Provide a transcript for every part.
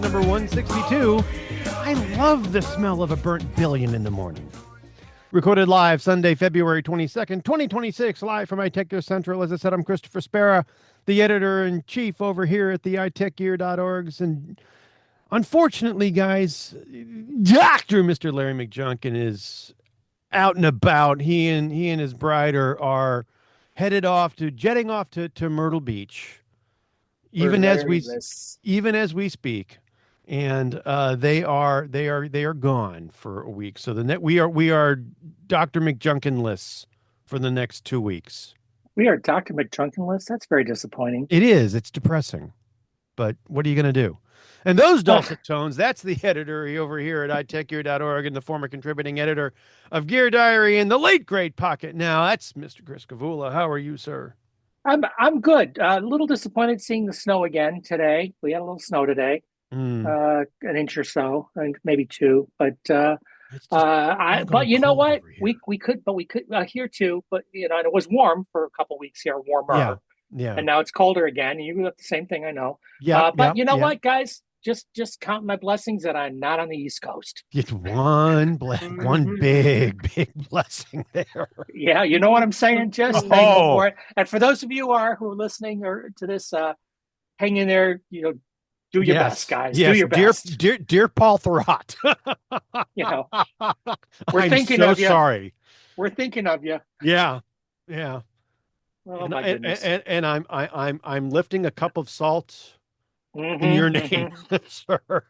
number 162. I love the smell of a burnt billion in the morning. Recorded live Sunday, February 22nd, 2026, live from iTechGear Central. As I said, I'm Christopher Spera, the editor-in-chief over here at the iTechGear.org. And unfortunately, guys, Mr. Larry McJunkin is out and about. He and his bride are jetting off to Myrtle Beach, even as we speak, and they are gone for a week. So we are Dr. McJunkin-less for the next 2 weeks. We are Dr. McJunkin-less. That's very disappointing. It is. It's depressing, but what are you going to do? And those dulcet tones, that's the editor over here at iTechGear.org and the former contributing editor of Gear Diary and the late great Pocket Now. That's Mr. Chris Gavula. How are you, sir? I'm good. A little disappointed seeing the snow again today. We had a little snow today, an inch or so, and maybe two. But but you know what? We could here too. But and it was warm for a couple weeks here, warmer. Yeah. And now it's colder again. And you got the same thing, I know. Yeah. But you know what, guys? Just count my blessings that I'm not on the East Coast. It's one big blessing there. Yeah, you know what I'm saying? Just thankful for it. And for those of you who are listening or to this, hang in there. Do your best, guys. Yes. Do your best. Dear Paul Thurrott. We're thinking so of you. Sorry. We're thinking of you. Yeah. Oh my goodness. And I'm lifting a cup of salt. In your name, sir.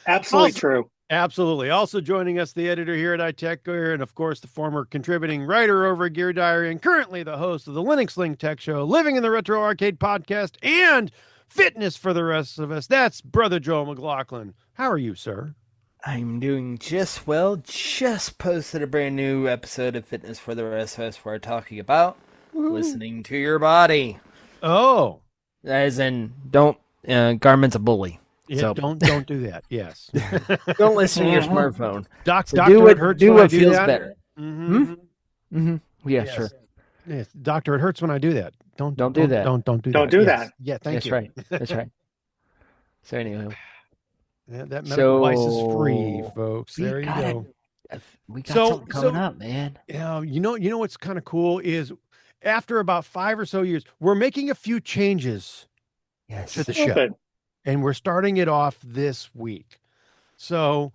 Absolutely true. Absolutely. Also joining us, the editor here at iTechGear, and of course, the former contributing writer over at Gear Diary, and currently the host of the Linux Link Tech Show, Living in the Retro Arcade podcast, and Fitness for the Rest of Us. That's Brother Joel McLaughlin. How are you, sir? I'm doing just well. Just posted a brand new episode of Fitness for the Rest of Us where we're talking about listening to your body. Oh. As in, don't. Garmin's a bully. Yeah, so don't do that. Yes. Don't listen to your smartphone. Doctor, it hurts do when what I do feels that. better. Yeah, yes. sure. Yes. Doctor, it hurts when I do that. Don't do that. Don't do that. Don't do that. Yeah, thank you. Right. That's right. So anyway. Yeah, that medical device is free, folks. There you go. We got something coming up, man. Yeah, you know what's kind of cool is after about 5 or so years, we're making a few changes. Yes. To the show, and we're starting it off this week. So,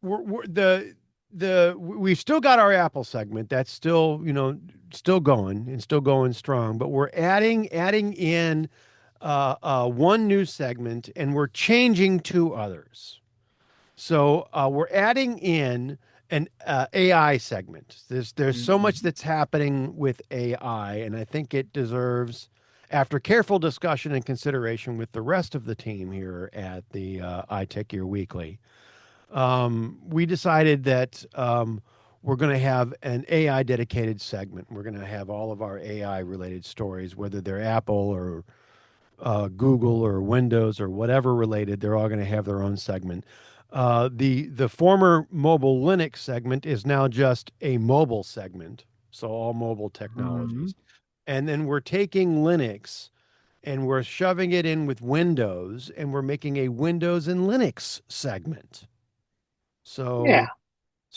we've still got our Apple segment that's still still going strong, but we're adding in one new segment, and we're changing 2 others. So we're adding in an AI segment. There's so much that's happening with AI, and I think it deserves. After careful discussion and consideration with the rest of the team here at the iTechGear Weekly, we decided that we're going to have an AI dedicated segment. We're going to have all of our AI related stories, whether they're Apple or Google or Windows or whatever related. They're all going to have their own segment. The former mobile Linux segment is now just a mobile segment, so all mobile technologies. And then we're taking Linux and we're shoving it in with Windows, and we're making a Windows and Linux segment. So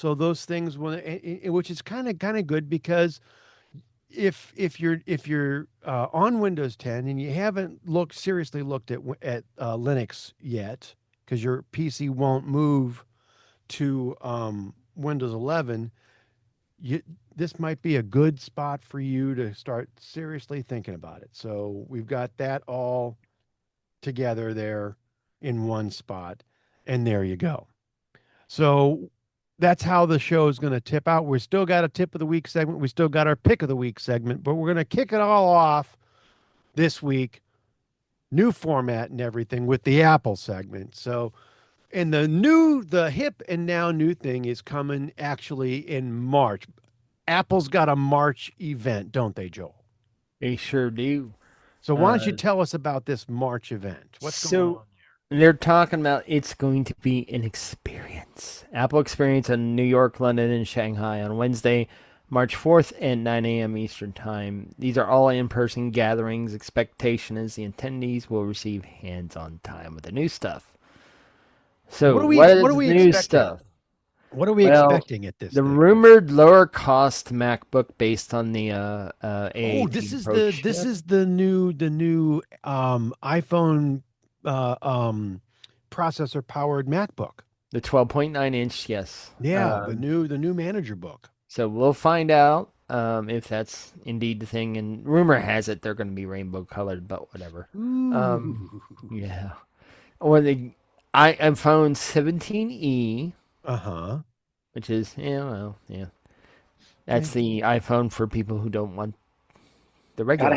those things, which is kind of good, because if you're on Windows 10 and you haven't seriously looked at Linux yet, because your PC won't move to Windows 11, this might be a good spot for you to start seriously thinking about it. So we've got that all together there in one spot, and there you go. So that's how the show is going to tip out. We still got a tip of the week segment. We still got our pick of the week segment, but we're going to kick it all off this week, new format and everything, with the Apple segment. So, and the hip and now new thing is coming actually in March. Apple's got a March event, don't they, Joel? They sure do. So why don't you tell us about this March event? What's going on here? They're talking about it's going to be an experience. Apple Experience in New York, London, and Shanghai on Wednesday, March 4th at 9 a.m. Eastern Time. These are all in-person gatherings. Expectation is the attendees will receive hands-on time with the new stuff. So what is the new stuff? What are we expecting at this the thing? rumored lower cost MacBook based on the A18 this is Pro this is the new iPhone processor powered MacBook. The 12.9 inch, yes. Yeah, the new manager book. So we'll find out if that's indeed the thing. And rumor has it they're going to be rainbow colored, but whatever. Yeah. Or the iPhone 17e. Which is That's the iPhone for people who don't want the regular.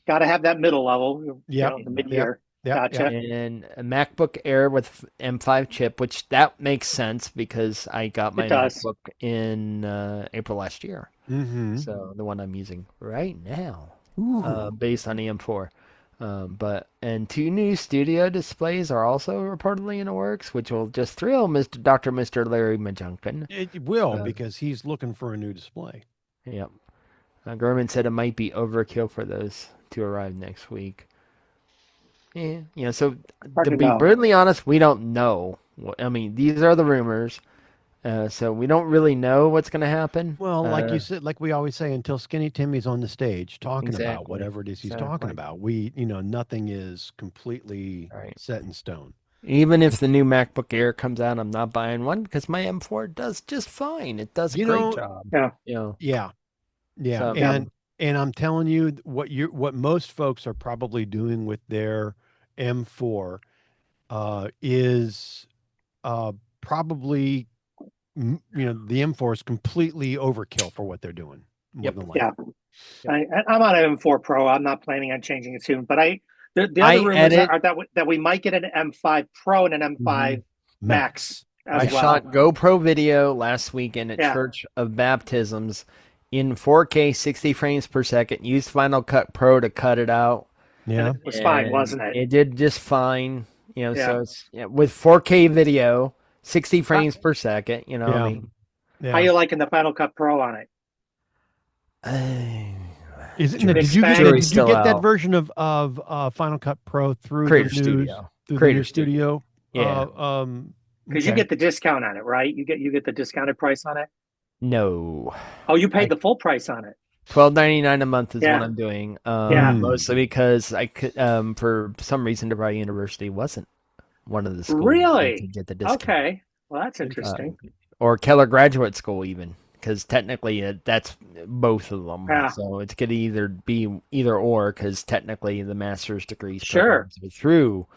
Gotta have that middle level. Yeah, the mid-year. Gotcha. And a MacBook Air with M5 chip, which that makes sense because I got my MacBook in April last year. So the one I'm using right now, based on the M4. And 2 new studio displays are also reportedly in the works, which will just thrill Mr. Larry McJunkin. It will, because he's looking for a new display. Yep. Gurman said it might be overkill for those to arrive next week. Yeah, so to be brutally honest, we don't know. I mean, these are the rumors. So we don't really know what's going to happen. Well, like you said, like we always say, until Skinny Timmy's on the stage talking about whatever it is he's talking about, nothing is completely set in stone. Even if the new MacBook Air comes out, I'm not buying one because my M4 does just fine. It does a great job. Yeah. So, and I'm telling you, what most folks are probably doing with their M4 is probably. The M4 is completely overkill for what they're doing. I'm on an M4 Pro. I'm not planning on changing it soon, but the other rumors are that we might get an M5 Pro and an M5 Max as well. I shot GoPro video last weekend at Church of Baptisms in 4K 60 frames per second. Used Final Cut Pro to cut it out. Yeah, it was fine, wasn't it? It did just fine. So it's with 4K video. 60 frames per second, I mean. How you liking the Final Cut Pro on it? Did you get that version of Final Cut Pro through Creator Studio? Creator Studio. Yeah. Because you get the discount on it, right? You get the discounted price on it. No. Oh, you paid the full price on it. $12.99 a month is what I'm doing. Mostly because I could, for some reason, DeVry University wasn't one of the schools to get the discount. Okay, well that's interesting. Or Keller Graduate School, even, because technically that's both of them. So it could either be either or, because technically the master's degrees programs are through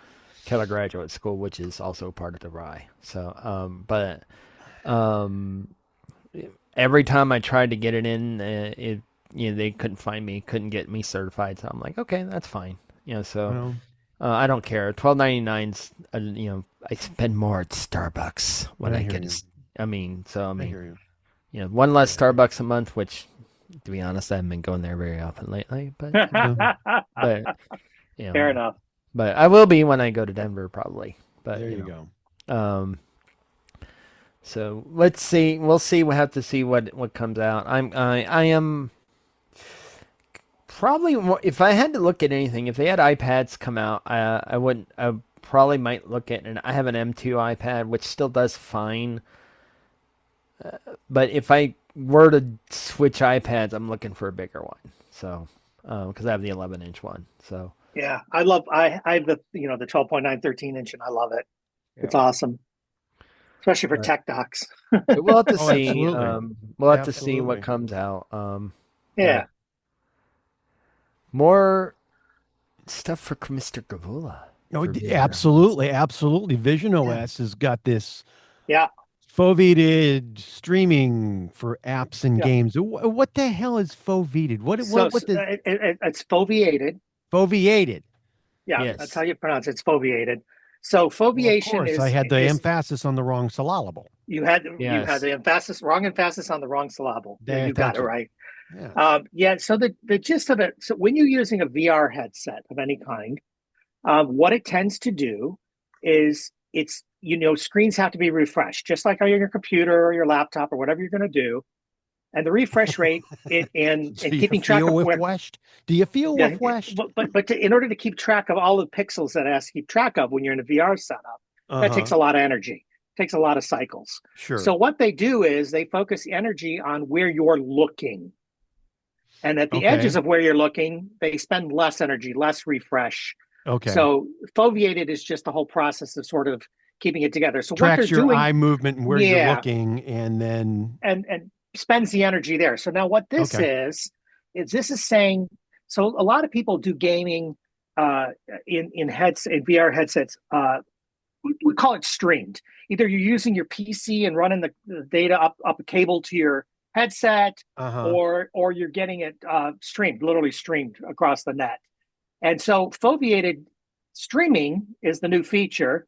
Keller Graduate School, which is also part of the RI. So, every time I tried to get it in, they couldn't find me, couldn't get me certified. So I'm like, okay, that's fine. So. I don't care. $12.99's, I spend more at Starbucks when I get it. I hear you. One less Starbucks a month, which, to be honest, I haven't been going there very often lately. But, fair enough. But I will be when I go to Denver, probably. But there you go. So let's see. We'll see. We'll have to see what comes out. I am. Probably, if I had to look at anything, if they had iPads come out, I wouldn't. I probably might look at, and I have an M2 iPad, which still does fine. But if I were to switch iPads, I'm looking for a bigger one. So, because I have the 11-inch one. So yeah, I have the the 12.9 13-inch, and I love it. Yeah. It's awesome, especially for tech docs. We'll have to see. We'll have to see what comes out. More stuff for Mr. Gavula. Oh, absolutely. Vision OS has got this foveated streaming for apps and games. What the hell is foveated? It's foveated. Foveated. Yeah, yes. That's how you pronounce it. It's foveated. So foveation I had the emphasis on the wrong syllable. You had the wrong emphasis on the wrong syllable. You got it right. Yeah. So the gist of it. So when you're using a VR headset of any kind, what it tends to do is screens have to be refreshed, just like on your computer or your laptop or whatever you're going to do. And the refresh rate Do and you keeping track feel of where, refreshed? Do you feel yeah, refreshed? in order to keep track of all the pixels that it has to keep track of when you're in a VR setup, that takes Uh-huh. a lot of energy, takes a lot of cycles. Sure. So what they do is they focus energy on where you're looking. And at the Okay. edges of where you're looking, they spend less energy, less refresh. Okay. So foveated is just the whole process of sort of keeping it together. So what they're Tracks your doing, eye movement and where you're yeah, looking, and then and spends the energy there. So now what this okay. is this is saying, so a lot of people do gaming uh, in VR headsets. We call it streamed. Either you're using your PC and running the data up a cable to your headset, Uh-huh. or you're getting it streamed, literally streamed across the net. And so foveated streaming is the new feature,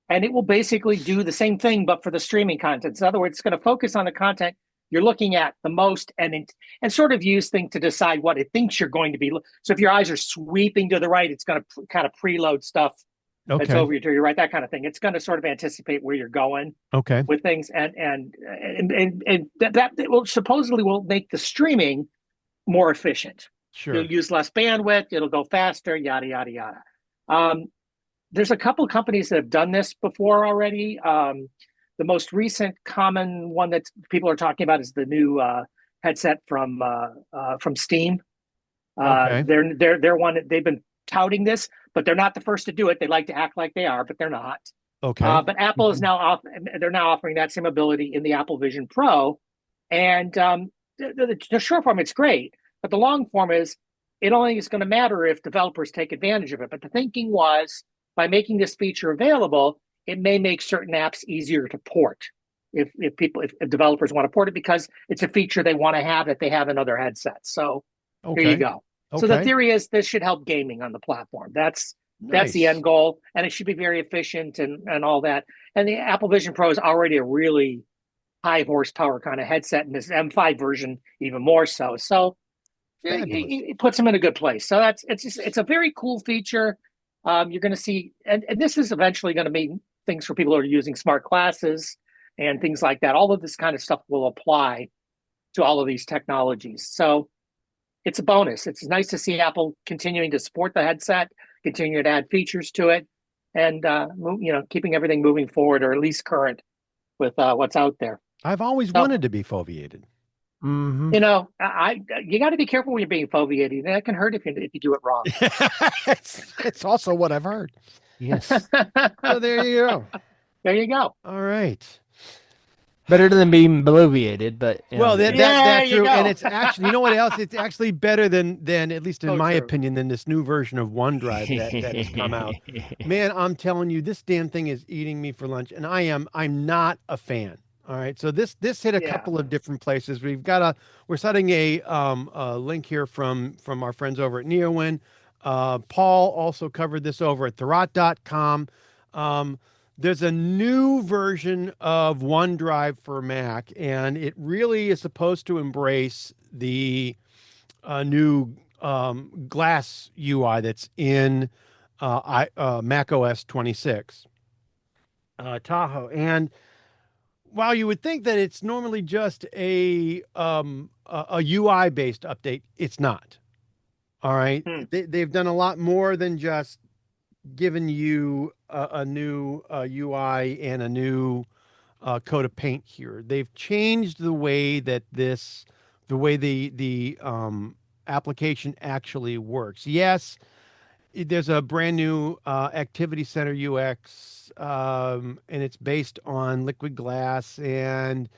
and it will basically do the same thing, but for the streaming content. So in other words, it's going to focus on the content you're looking at the most, and sort of use things to decide what it thinks you're going to be. So if your eyes are sweeping to the right, it's going to kind of preload stuff that's Okay. over to your right, that kind of thing. It's going to sort of anticipate where you're going Okay. with things, and that will supposedly will make the streaming more efficient. You'll Sure. use less bandwidth. It'll go faster. Yada yada yada. Um, there's a couple of companies that have done this before already. The most recent common one that people are talking about is the new headset from Steam. Okay. They're one. They've been touting this, but they're not the first to do it. They like to act like they are, but they're not. Okay. But Apple is now off. They're now offering that same ability in the Apple Vision Pro, and the short form, it's great. But the long form is, it only is going to matter if developers take advantage of it. But the thinking was, by making this feature available, it may make certain apps easier to port. If developers want to port it, because it's a feature they want to have that they have in other headsets. So here you Okay. go. So the Okay. theory is this should help gaming on the platform. That's the Nice. end goal, and it should be very efficient and all that. And the Apple Vision Pro is already a really high horsepower kind of headset, and this M5 version even more so. So Fabulous. it puts them in a good place. So it's a very cool feature. You're going to see, and this is eventually going to mean things for people who are using smart glasses and things like that. All of this kind of stuff will apply to all of these technologies. So it's a bonus. It's nice to see Apple continuing to support the headset, continuing to add features to it, and keeping everything moving forward, or at least current with what's out there. I've always So wanted to be foveated. Mm-hmm. you got to be careful when you're being foveated. That can hurt if you do it wrong. It's also what I've heard. Yes. So there you go. There you go. All right. Better than being bloviated, but Well, There that's you true, go. and it's actually, you know what else? It's actually better than at least in So my true. opinion, than this new version of OneDrive that has come out. Man, I'm telling you, this damn thing is eating me for lunch, and I'm not a fan. All right, so this hit a Yeah. couple of different places. We're setting a link here from our friends over at NeoWin. Paul also covered this over at Thurrott.com. There's a new version of OneDrive for Mac, and it really is supposed to embrace the new Glass UI that's in Mac OS 26 Tahoe. And while you would think that it's normally just a UI based update, it's not. All right, Hmm. they've done a lot more than just giving you a new UI and a new coat of paint here. They've changed the way that the application actually works. Yes, there's a brand new Activity Center UX, and it's based on Liquid Glass, and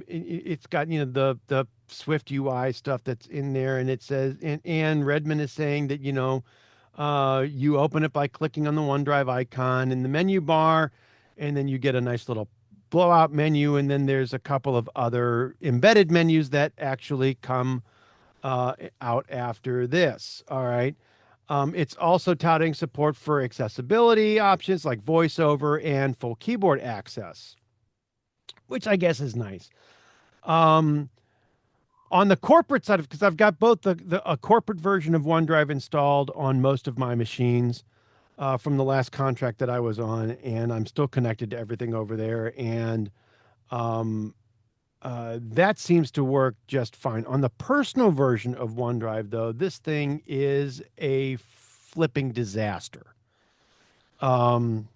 it's got the Swift UI stuff that's in there, and it says, and Redmond is saying that you open it by clicking on the OneDrive icon in the menu bar, and then you get a nice little blowout menu, and then there's a couple of other embedded menus that actually come out after this. All right. It's also touting support for accessibility options like VoiceOver and full keyboard access, which I guess is nice. Um, on the corporate side, because I've got both a corporate version of OneDrive installed on most of my machines from the last contract that I was on, and I'm still connected to everything over there. And that seems to work just fine. On the personal version of OneDrive, though, this thing is a flipping disaster. Um,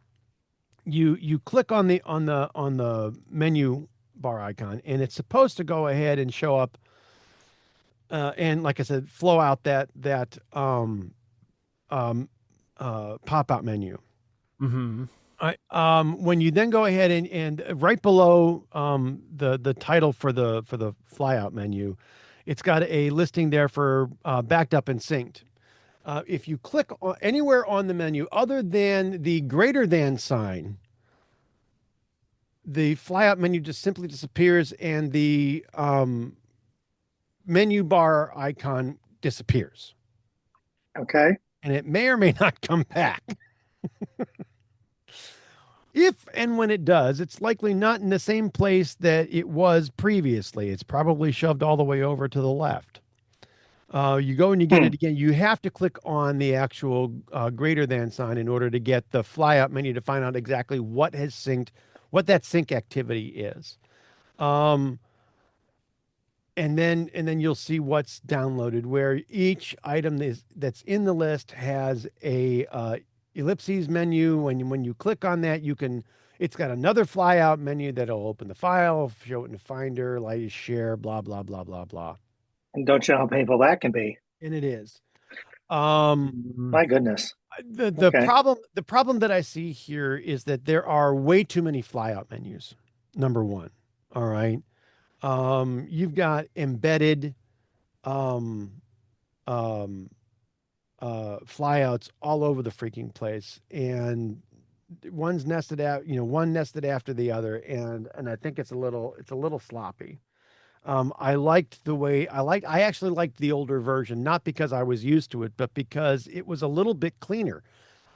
you click on the menu bar icon, and it's supposed to go ahead and show up, and like I said, flow out um, pop out menu. Mm-hmm. When you then go ahead and right below the title for the flyout menu, it's got a listing there for backed up and synced. If you click anywhere on the menu other than the greater than sign, the flyout menu just simply disappears and the menu bar icon disappears. Okay. And it may or may not come back. If and when it does, it's likely not in the same place that it was previously. It's probably shoved all the way over to the left. You go and you get Hmm. it again. You have to click on the actual greater than sign in order to get the flyout menu to find out exactly what has synced, what that sync activity is. Um, and then you'll see what's downloaded, where each item that's in the list has a ellipses menu. When you click on that, it's got another flyout menu that'll open the file, show it in the Finder, light share, blah blah blah blah blah. And don't you know how painful that can be? And it is. Um, Mm-hmm. My goodness. the Okay. problem that I see here is that there are way too many flyout menus. Number one. All right. You've got embedded um, um, flyouts all over the freaking place, and one's nested out, one nested after the other, and I think it's a little sloppy. I actually liked the older version, not because I was used to it, but because it was a little bit cleaner.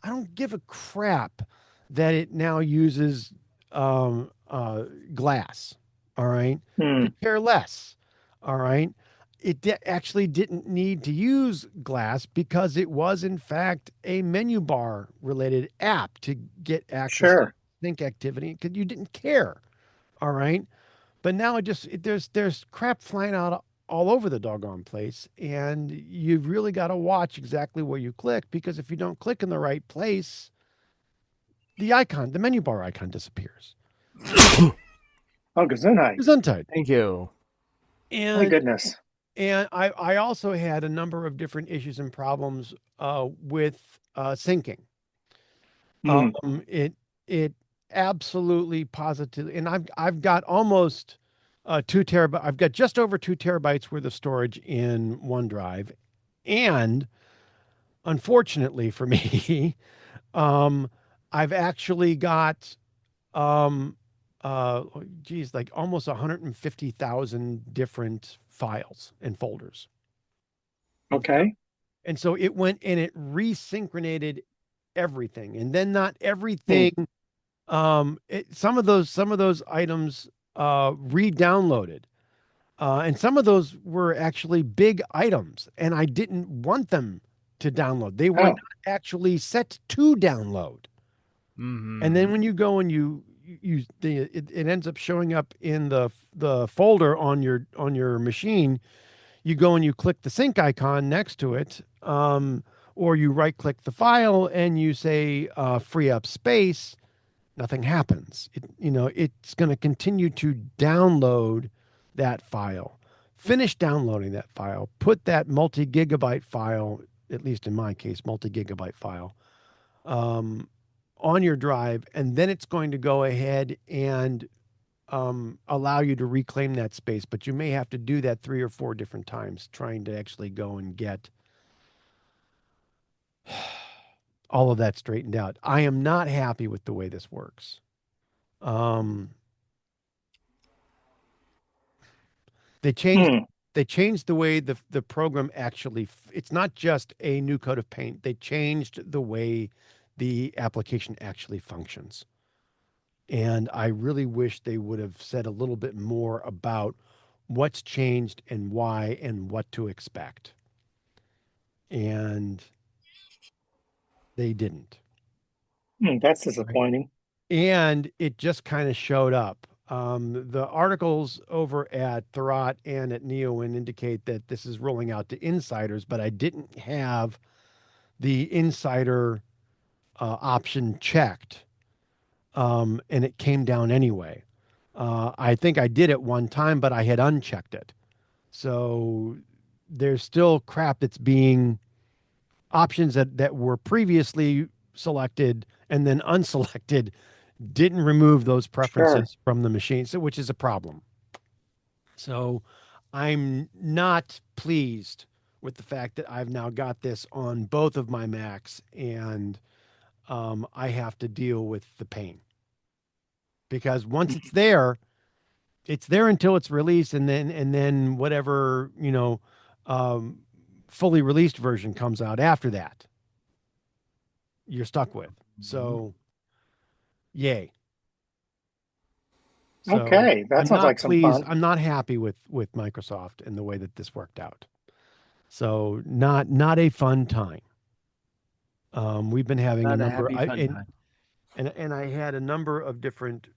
I don't give a crap that it now uses glass. All right. Hmm. Could care less. All right. Actually didn't need to use glass because it was, in fact, a menu bar related app to get access to Sure. sync activity because you didn't care. All right. But now there's crap flying out all over the doggone place, and you've really got to watch exactly where you click because if you don't click in the right place, the menu bar icon disappears. Oh, Gesundheit. It's untied. Thank you. My And goodness. I also had a number of different issues and problems with syncing. Hmm. It absolutely positively, and I've got almost 2 terabytes. I've got just over 2 terabytes worth of storage in OneDrive, and unfortunately for me, um, I've actually got um, geez, like almost 150,000 different files and folders. Okay. And so it went and it resynchronated everything, and then not Hmm. everything. Some of those items re-downloaded, and some of those were actually big items, and I didn't want them to download. They were not Oh. actually set to download. And Mm-hmm. then when you go and it ends up showing up in the folder on your machine. You go and you click the sync icon next to it, or you right click the file and you say free up space. Nothing happens. It's going to continue to download that file. Finish downloading that file. Put that multi-gigabyte file, at least in my case, multi-gigabyte file, um, on your drive, and then it's going to go ahead and allow you to reclaim that space. But you may have to do that 3 or 4 different times, trying to actually go and get all of that straightened out. I am not happy with the way this works. Um, they changed Hmm. they changed the way the program actually. It's not just a new coat of paint. They changed the way the application actually functions. And I really wish they would have said a little bit more about what's changed and why and what to expect. And they didn't. Hmm. That's Right. disappointing. And it just kind of showed up. The articles over at Thurrott and at Neowin indicate that this is rolling out to insiders, but I didn't have the insider option checked, and it came down anyway. I think I did it one time, but I had unchecked it. So there's still crap that's being options that were previously selected and then unselected didn't remove those preferences from the machine, so which is a problem. So I'm not pleased with the fact that I've now got this on both of my Macs, and I have to deal with the pain because once it's there until it's released, and then whatever fully released version comes out after that, you're stuck with. So, yay. So okay, that sounds like some fun. I'm not happy with Microsoft and the way that this worked out. So not a fun time. We've been having Not a a number, happy fun time. and I had a number of different.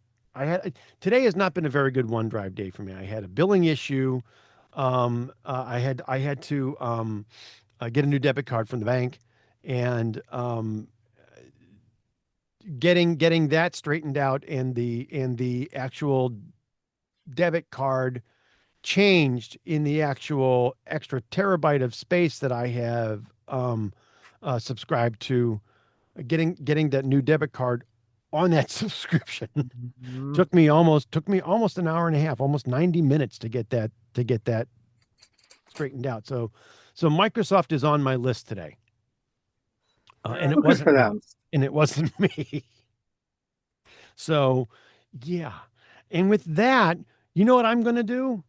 Today has not been a very good OneDrive day for me. I had a billing issue. I had to get a new debit card from the bank, and getting that straightened out, and the actual debit card changed in the actual extra terabyte of space that I have subscribed to. Getting that new debit card on that subscription took me almost an hour and a half, almost 90 minutes to get that straightened out. So Microsoft is on my list today, and it wasn't for them. and it wasn't me. So, yeah. And with that, you know what I'm going to do?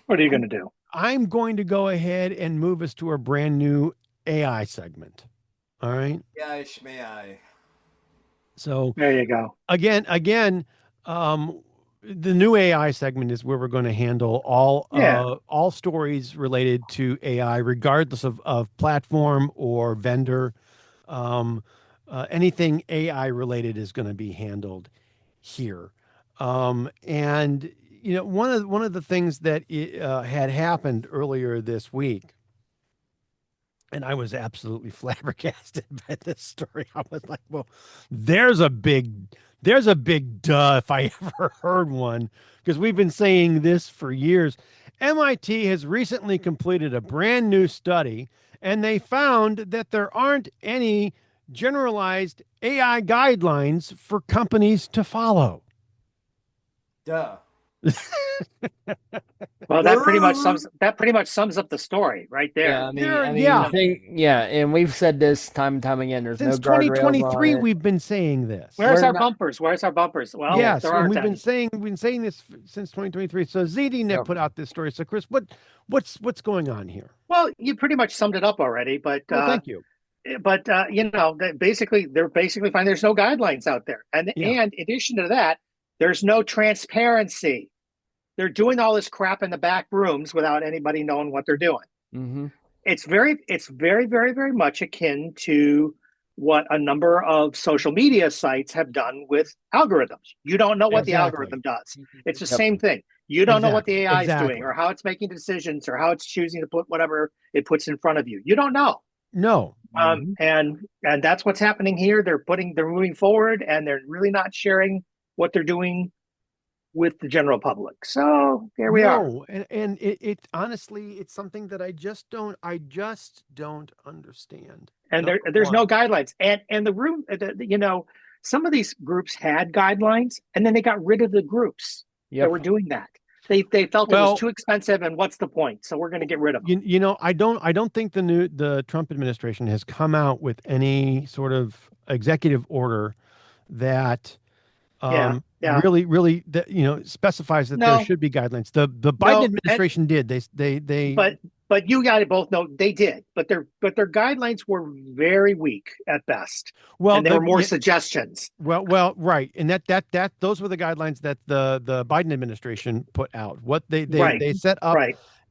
What are you going to do? I'm going to go ahead and move us to our brand new AI segment. All right. Yeah, may I? So there you go. Again, the new AI segment is where we're going to handle all stories related to AI, regardless of platform or vendor. Anything AI related is going to be handled here. And one of the things that had happened earlier this week, and I was absolutely flabbergasted by this story. I was like, well, there's a big duh if I ever heard one, because we've been saying this for years. MIT has recently completed a brand new study, and they found that there aren't any generalized AI guidelines for companies to follow. Duh. Well, that pretty much sums up the story right there. Yeah, and we've said this time and time again. There's since no guardrails 2023. on it. We've been saying this. Where's our bumpers? Well, yes, there and aren't we've any. been saying this since 2023. So ZDNet put out this story. So Chris, what's going on here? Well, you pretty much summed it up already, but thank you. But they're basically finding there's no guidelines out there, and in addition to that, there's no transparency. They're doing all this crap in the back rooms without anybody knowing what they're doing. Mm-hmm. It's very, very, very much akin to what a number of social media sites have done with algorithms. You don't know what the algorithm does. It's the same thing. You don't know what the AI is doing, or how it's making decisions, or how it's choosing to put whatever it puts in front of you. You don't know. No. And that's what's happening here. They're moving forward, and they're really not sharing what they're doing with the general public. So there we are. And it honestly, it's something that I just don't understand. And there's no guidelines. And the room, some of these groups had guidelines, and then they got rid of the groups that were doing that. They felt it was too expensive, and what's the point? So we're going to get rid of them. I don't think the Trump administration has come out with any sort of executive order that really specifies that there should be guidelines. The Biden administration did. They but you got to both know they did, but their guidelines were very weak at best. Well, and there were more suggestions. Well, right, and that those were the guidelines that the Biden administration put out. What they set up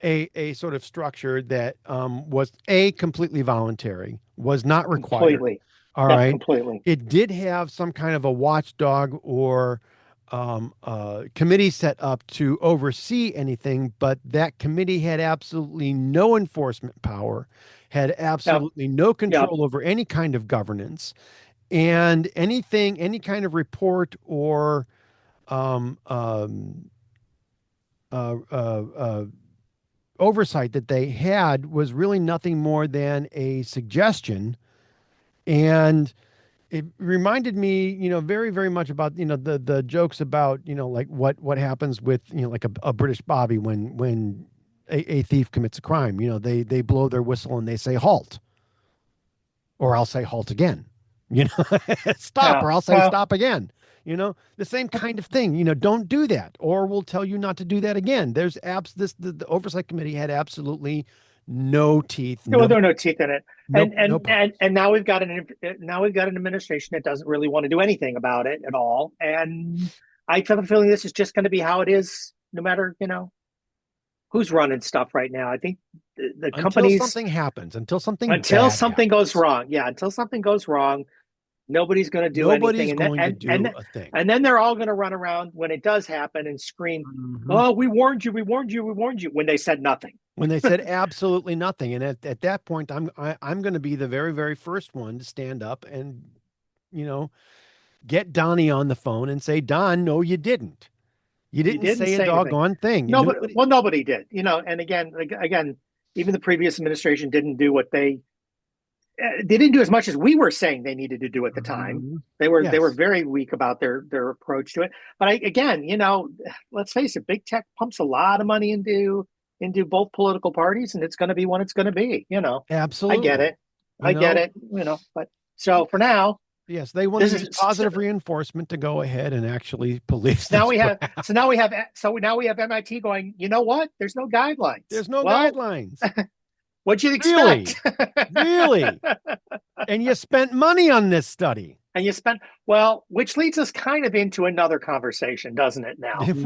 a sort of structure that was completely voluntary, was not required. Completely. All Yep, right. completely. It did have some kind of a watchdog or committee set up to oversee anything, but that committee had absolutely no enforcement power, had Yep, absolutely no yep. control over any kind of governance, and any kind of report or um, um, uh, uh, uh, oversight that they had was really nothing more than a suggestion. And it reminded me, very, very much about, the jokes about, like what happens with, like a British Bobby when a thief commits a crime. They blow their whistle and they say halt, or I'll say halt again. Stop, Yeah. or I'll say Well, stop again. The same kind of thing. Don't do that, or we'll tell you not to do that again. There's the oversight committee had absolutely no teeth, there are no teeth in it, no no power. and now we've got an administration that doesn't really want to do anything about it at all. And I have a feeling this is just going to be how it is, no matter who's running stuff right now. I think the Until companies, something happens, until something until bad something goes happens, wrong, yeah, until something goes wrong, nobody's going to do anything. nobody's going to do a thing. And then they're all going to run around when it does happen and scream, Mhm. "Oh, we warned you, we warned you, we warned you," when they said nothing. When they said absolutely nothing, and at that point, I'm going to be the very, very first one to stand up and you know get Donnie on the phone and say, Don, no, you didn't. You You didn't didn't say a say anything. doggone thing. And Nobody, nobody. well, nobody did. And again, even the previous administration didn't do what they didn't do as much as we were saying they needed to do at the time. Mhm. They were Yes, very weak about their approach to it. But again, let's face it, big tech pumps a lot of money into both political parties, and it's going to be what it's going to be. I get absolutely. it, You I get know, it. But so for now, yes, they want to this is use positive reinforcement to go ahead and actually police now this we have crap. now we have MIT going. You know what? There's no guidelines. There's no Well, guidelines. what'd you expect? Really? Really? And you spent money on this study. And you spent, well, which leads us kind of into another conversation, doesn't it now? I'm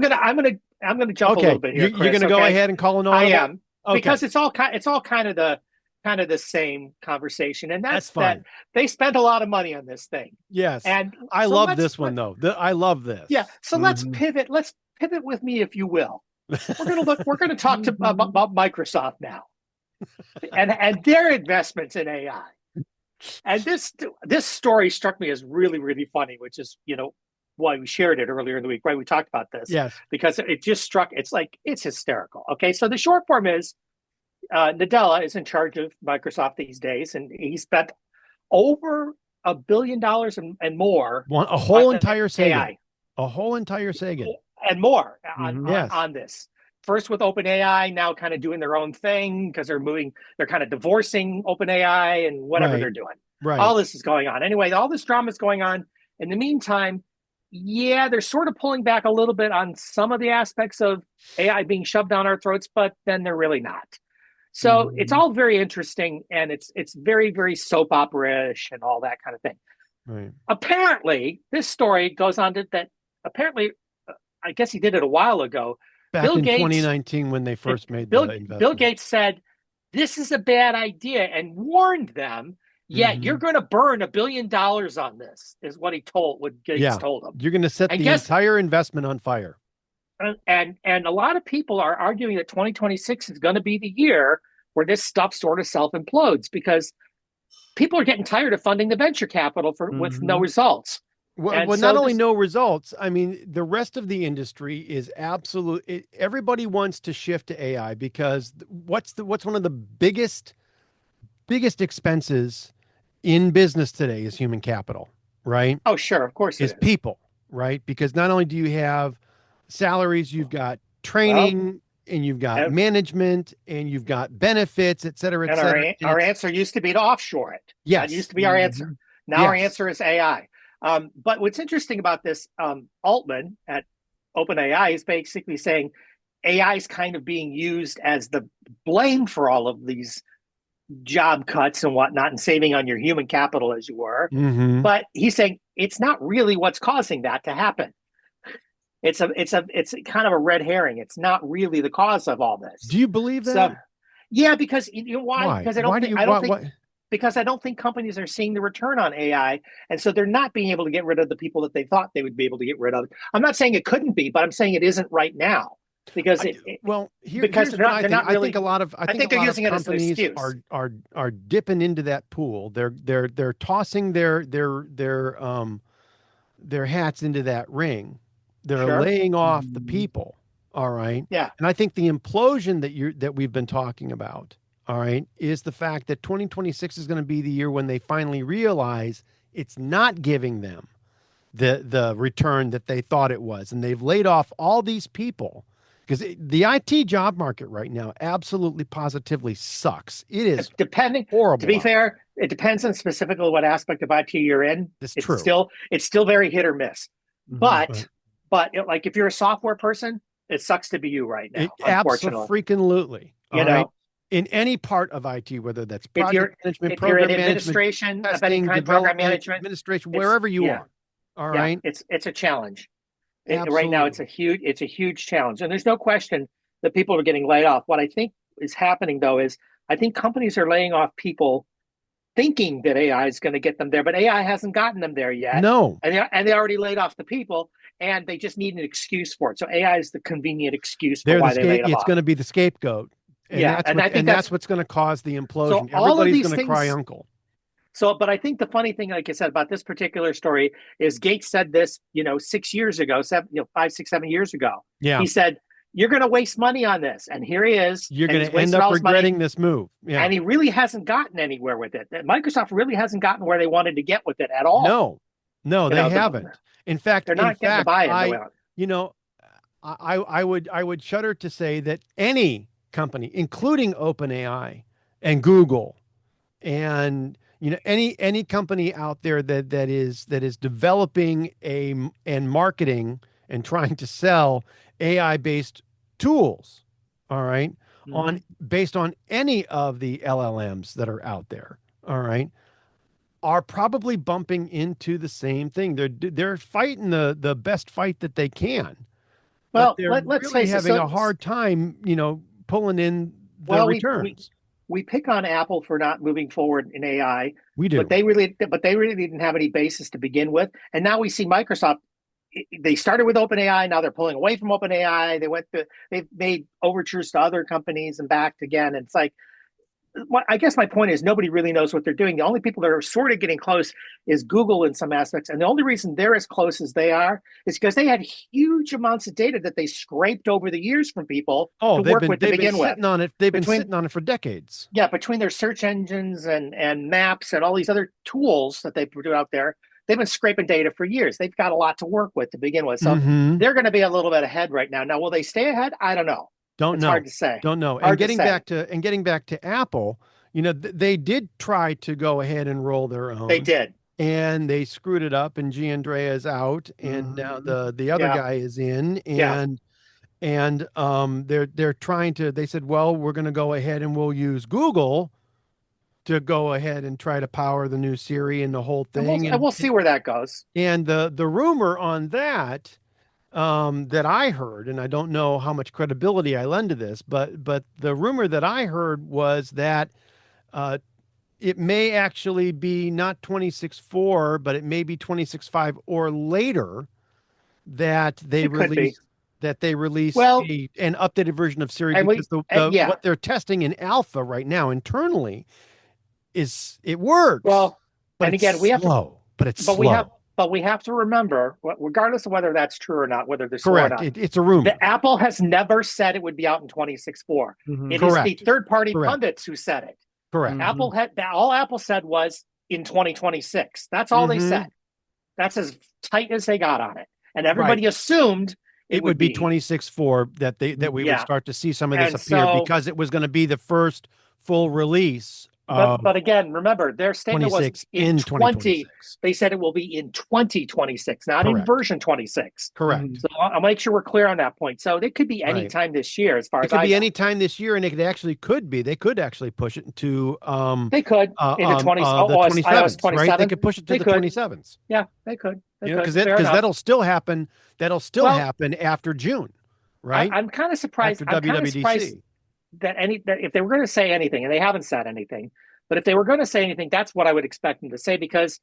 gonna jump a Okay, little bit here, you're going Chris. to go Okay, ahead and call an I audible? am, Okay, because it's all kind of the same conversation, and that's that's that fine. they spent a lot of money on this thing. Yes. And I so love this one, though. I love yeah, this. so Mhm. let's pivot with me, if you will. We're going to talk about Microsoft now, and their investments in AI. And this story struck me as really, really funny, which is why we shared it earlier in the week, right? We talked about this Yes. because it just struck. It's hysterical. Okay, so the short form is Nadella is in charge of Microsoft these days, and he spent over $1 billion and more A on whole entire Sagan. AI A whole entire Sagan. and more Yes. on this. First with OpenAI, now kind of doing their own thing because they're kind of divorcing OpenAI and whatever Right. they're doing. Right. All this is going on. Anyway, all this drama is going on. In the meantime, yeah, they're sort of pulling back a little bit on some of the aspects of AI being shoved down our throats, but then they're really not. So it's Mhm. all very interesting, and it's very, very soap opera-ish and all that kind of thing. Right. Apparently, this story goes on to that. Apparently, I guess he did it a while ago. Back Bill in Gates 2019 when they first made Bill the Bill investment. Gates said this is a bad idea and warned them. Yet you're Mhm. going to burn $1 billion on this, is what Gates Yeah. told him. You're going to set And the guess entire investment on fire. and a lot of people are arguing that 2026 is going to be the year where this stuff sort of self implodes because people are getting tired of funding the venture capital with no Mhm. results. And Well, not so only this no results, I mean, the rest of the industry is everybody wants to shift to AI because what's one of the biggest expenses in business today is human capital, right? Oh, sure, of course it Is is. people, right? Because not only do you have salaries, you've got Well, training and you've got and management and you've got benefits, et cetera, et cetera. And our it's answer used to be to offshore it. That used yes. to be our answer. Mhm. Now our Yes. answer is AI. But what's interesting about this, Altman at OpenAI is basically saying AI is kind of being used as the blame for all of these job cuts and whatnot, and saving on your human capital as you were. Hmm. But he's saying it's not really what's causing that to happen. It's kind of a red herring. It's not really the cause of all this. Do you believe So that? yeah, because why? Why? Because Why do you I don't think why? because I don't think companies are seeing the return on AI. And so they're not being able to get rid of the people that they thought they would be able to get rid of. I'm not saying it couldn't be, but I'm saying it isn't right now because here's what I think. Not really, I think a lot of they're using it as an companies excuse. are dipping into that pool. They're tossing their hats into that ring. They're laying off the people. All right. Yeah. And I think the implosion that we've been talking about, all right, is the fact that 2026 is going to be the year when they finally realize it's not giving them the return that they thought it was. And they've laid off all these people because the IT job market right now absolutely positively sucks. It is horrible. To be fair, it depends on specifically what aspect of IT you're in. It's still very hit or miss. But like if you're a software person, it sucks to be you right now. Absolutely. You know, in any part of IT, whether that's project management, program administration, testing, program management, administration, wherever you are. All right. It's a challenge. Right now, it's a huge challenge. And there's no question that people are getting laid off. What I think is happening, though, is I think companies are laying off people thinking that AI is going to get them there, but AI hasn't gotten them there yet. No. And they already laid off the people, and they just need an excuse for it. So AI is the convenient excuse for why they laid them off. It's going to be the scapegoat. And that's what's going to cause the implosion. So everybody's going to cry uncle. So, but I think the funny thing, like I said, about this particular story is Gates said this, 6 years ago, 5, 6, 7 years ago. Yeah. He said, you're going to waste money on this. And here he is. You're going to end up regretting this move. Yeah. And he really hasn't gotten anywhere with it. Microsoft really hasn't gotten where they wanted to get with it at all. No, they haven't. In fact, they're not getting the buy-in. I would shudder to say that any company, including OpenAI and Google and any company out there that is developing and marketing and trying to sell AI-based tools, all right, based on any of the LLMs that are out there, all right, are probably bumping into the same thing. They're fighting the best fight that they can. Well, they're let's really face having it, a hard time, pulling in the returns. We pick on Apple for not moving forward in AI. We do, but they really didn't have any basis to begin with. And now we see Microsoft. They started with OpenAI. Now they're pulling away from OpenAI. They've made overtures to other companies and backed again. And it's like, I guess my point is nobody really knows what they're doing. The only people that are sort of getting close is Google in some aspects. And the only reason they're as close as they are is because they had huge amounts of data that they scraped over the years from people to work with to begin with. They've been sitting on it for decades. Yeah, between their search engines and maps and all these other tools that they put out there, they've been scraping data for years. They've got a lot to work with to begin with. So they're going to be a little bit ahead right now. Now, will they stay ahead? I don't know. It's hard to say. Don't know. And getting back to Apple, they did try to go ahead and roll their own. They did. And they screwed it up, and Giandrea is out, and now the other guy is in, and they're trying to. They said, well, we're going to go ahead and we'll use Google to go ahead and try to power the new Siri and the whole thing, and we'll see where that goes. And the rumor on that. That I heard, and I don't know how much credibility I lend to this, but the rumor that I heard was that it may actually be not 26.4, but it may be 26.5 or later that they release an updated version of Siri, because what they're testing in alpha right now internally it works. Well, but and it's again, slow. But we have to remember, regardless of whether that's true or not, whether they're correct, or not, it's a rumor. The Apple has never said it would be out in 26.4. It is the third-party pundits who said it. Correct. All Apple said was in 2026. That's all they said. That's as tight as they got on it, and everybody assumed it would be 26.4 that we would start to see some of this appear, because it was going to be the first full release. But again, remember, their statement was in 20. They said it will be in 2026, not in version 26. Correct. So I'll make sure we're clear on that point. So it could be any time this year, as far as it could be any time this year, and it could be. They could actually push it into they could into 20 the 27th, right? They could push it to the 27th. Yeah, they could. Because that'll still happen. That'll still happen after June, right? I'm kind of surprised. After WWDC. That if they were going to say anything, and they haven't said anything, But if they were going to say anything, that's what I would expect them to say, because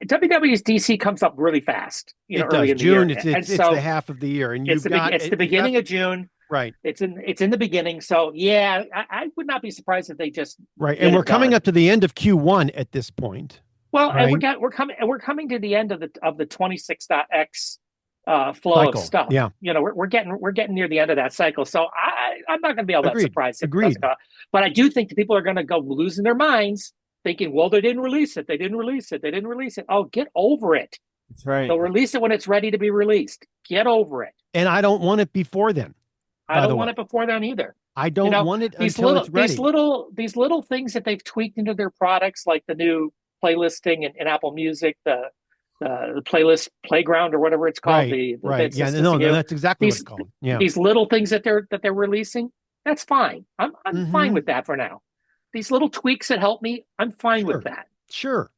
WWDC comes up really fast, it early does. in the June, year, it's the half of the year, and you've got it's the beginning of June. Right. It's in the beginning. So yeah, I would not be surprised if they just right. And we're coming up to the end of Q1 at this point. Well, right? And we're coming to the end of the 26.x flow cycle. Of stuff. Yeah. We're getting near the end of that cycle. So I'm not going to be all that surprised. Agreed. But I do think the people are going to go losing their minds, thinking, well, they didn't release it. They didn't release it. Oh, get over it. That's right. They'll release it when it's ready to be released. Get over it. And I don't want it before then. I don't want it before then either. I don't want it until it's ready. These little things that they've tweaked into their products, like the new playlisting in Apple Music, the playlist playground or whatever it's called. Right. Yeah. No, that's exactly what it's called. Yeah. These little things that they're releasing, that's fine. I'm fine with that for now. These little tweaks that help me, I'm fine with that. Sure.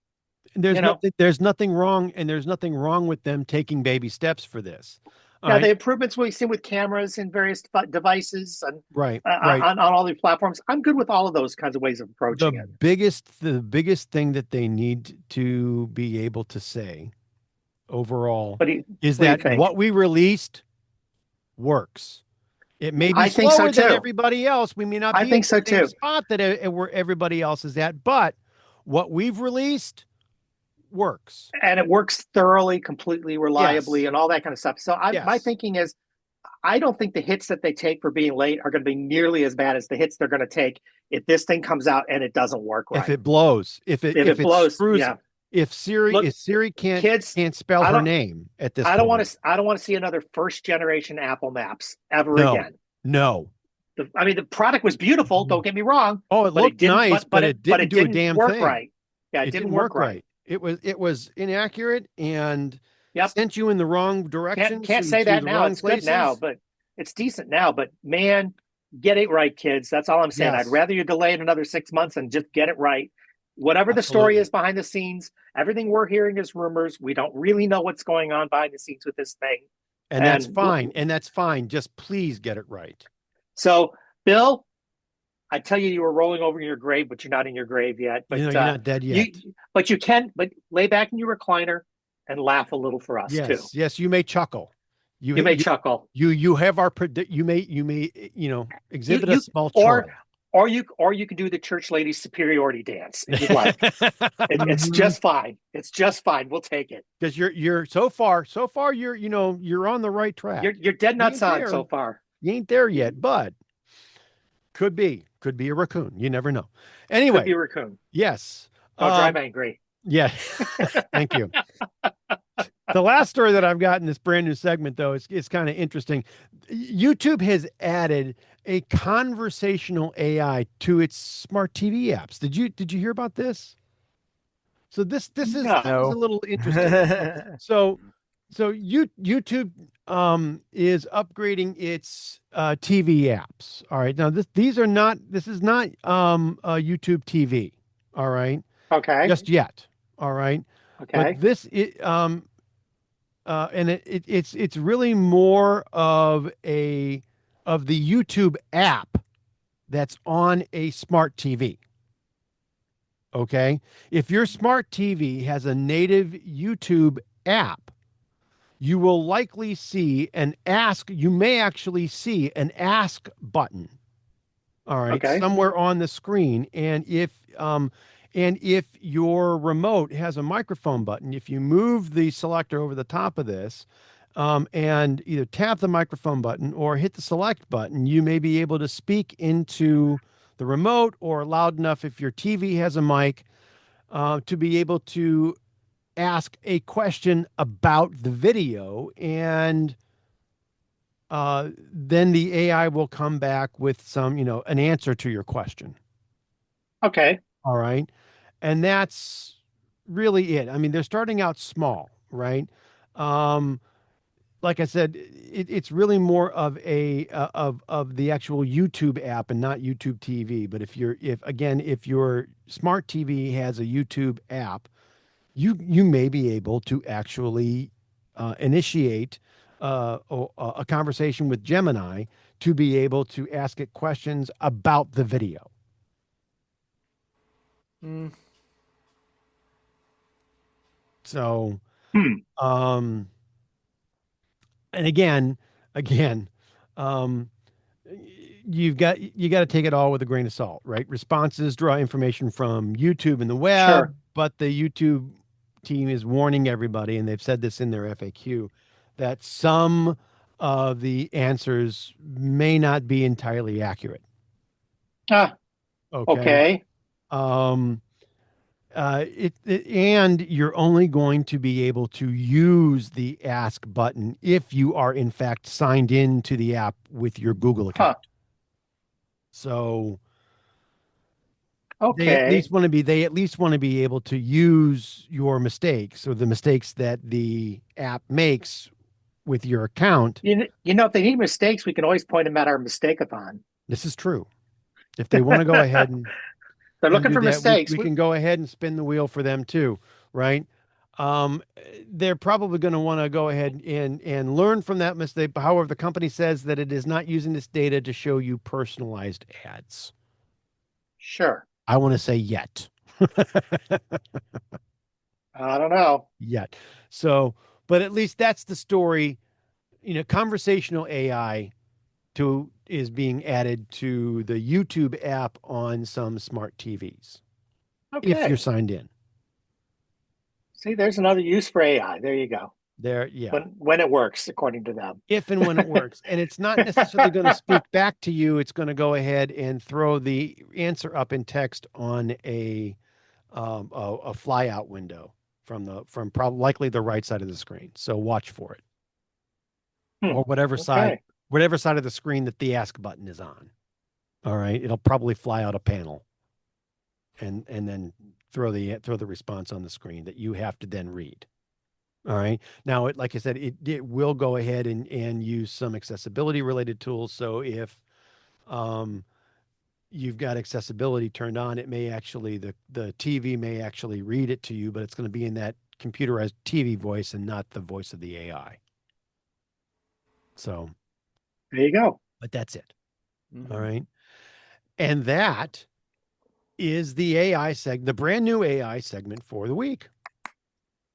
There's nothing wrong, and there's nothing wrong with them taking baby steps for this. Now, the improvements we've seen with cameras and various devices and right. on all these platforms, I'm good with all of those kinds of ways of approaching it. The biggest thing that they need to be able to say overall is that what we released works. It may be slower than everybody else. We may not be in the same spot that where everybody else is at, but what we've released works, and it works thoroughly, completely, reliably, and all that kind of stuff. So my thinking is, I don't think the hits that they take for being late are going to be nearly as bad as the hits they're going to take if this thing comes out and it doesn't work right. If it blows, if it blows, screws, if Siri can't spell her name at this point. I don't want to see another first generation Apple Maps ever again. No. The product was beautiful. Don't get me wrong. Oh, it looked nice, but it didn't do a damn thing. Right. Yeah, it didn't work right. It was inaccurate and sent you in the wrong direction. Can't say that now. It's good now, but it's decent now. But man, get it right, kids. That's all I'm saying. I'd rather you delay it another 6 months and just get it right. Whatever the story is behind the scenes, everything we're hearing is rumors. We don't really know what's going on behind the scenes with this thing. And that's fine. And that's fine. Just please get it right. So, Bill, I tell you, you were rolling over in your grave, but you're not in your grave yet. But you're not dead yet. But lay back in your recliner and laugh a little for us too. Yes, you may chuckle. You may chuckle. You have our you may exhibit a small chuckle. Or you can do the church lady's superiority dance if you'd like. It's just fine. It's just fine. We'll take it. Because you're so far you're on the right track. You're dead nuts on so far. You ain't there yet, but could be a raccoon. You never know. Anyway, could be a raccoon. Yes. Don't drive angry. Yeah. Thank you. The last story that I've got in this brand new segment, though, is kind of interesting. YouTube has added a conversational AI to its smart TV apps. Did you hear about this? So this is a little interesting. So YouTube is upgrading its TV apps. All right. Now this is not YouTube TV. All right. Okay. Just yet. All right. Okay. But this and it's really more of the YouTube app that's on a smart TV. Okay. If your smart TV has a native YouTube app, you will likely see you may actually see an ask button. All right. Okay. Somewhere on the screen. And if your remote has a microphone button, if you move the selector over the top of this, and either tap the microphone button or hit the select button, you may be able to speak into the remote or loud enough if your TV has a mic, to be able to ask a question about the video, and then the AI will come back with an answer to your question. Okay. All right. And that's really it. I mean, they're starting out small, right? Like I said, it's really more of of the actual YouTube app and not YouTube TV. But if your smart TV has a YouTube app, you may be able to actually initiate a conversation with Gemini to be able to ask it questions about the video. Mm. So, um, and again, um, you got to take it all with a grain of salt, right? Responses draw information from YouTube and the Sure. web, but the YouTube team is warning everybody, and they've said this in their FAQ, that some of the answers may not be entirely accurate. Ah, Okay. okay. Um, and you're only going to be able to use the ask button if you are in fact signed in to the app with your Google account. Huh. So Okay. they at least want to be able to use your mistakes or the mistakes that the app makes with your account. If they need mistakes, we can always point them at our mistake-a-thon. This is true. If they want to go ahead They're and looking do for that, mistakes. we can go ahead and spin the wheel for them too, right? Um, they're probably going to want to go ahead and learn from that mistake. However, the company says that it is not using this data to show you personalized ads. Sure. I want to say yet. I don't know. Yet. So, but at least that's the story. Conversational AI is being added to the YouTube app on some smart TVs if you're Okay. signed in. See, there's another use for AI. There you go. There, yeah. When it works, according to them. If and when it works. And it's not necessarily going to speak back to you. It's going to go ahead and throw the answer up in text on a flyout window from probably likely the right side of the screen. So watch for it. Or whatever side of the screen that the ask button is on. All right. It'll probably fly out a panel and then throw the response on the screen that you have to then read. All right. Now, like I said, it will go ahead and use some accessibility related tools. So if you've got accessibility turned on, it may actually the TV may actually read it to you, but it's going to be in that computerized TV voice and not the voice of the AI. So there you go. But that's it. Mm-hmm. All right. And that is the brand new AI segment for the week.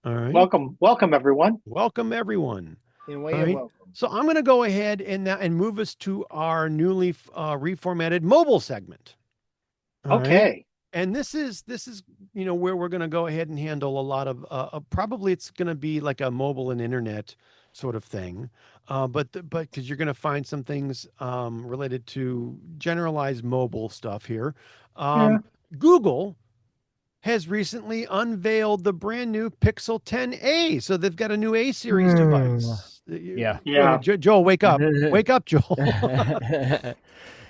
All right. Welcome everyone. Welcome everyone. In way of welcome. So I'm going to go ahead and move us to our newly reformatted mobile segment. All okay. Right? And this is where we're going to go ahead and handle a lot of probably it's going to be like a mobile and internet sort of thing, but because you're going to find some things related to generalized mobile stuff here. Google has recently unveiled the brand new Pixel 10a. So they've got a new A series device. Yeah. Joel, wake up. Wake up, Joel.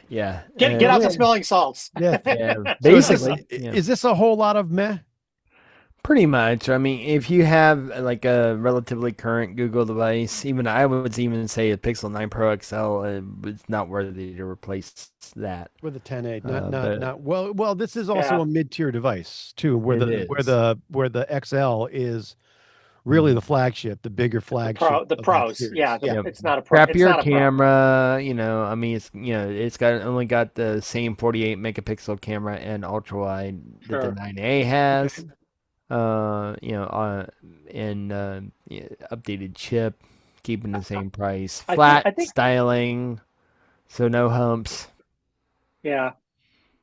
Yeah. Get out the smelling salts. Yeah. Basically. Is this a whole lot of meh? Pretty much. I mean, if you have like a relatively current Google device, I would even say a Pixel 9 Pro XL is not worthy to replace that with a 10A. Not well. This is also a mid-tier device too, where the XL is really the flagship, the bigger flagship. The pros, it's not a pro. Crappier camera. I mean, it's only got the same 48 megapixel camera and ultra wide that the 9A has. Updated chip, keeping the same price, flat styling, so no humps. Yeah,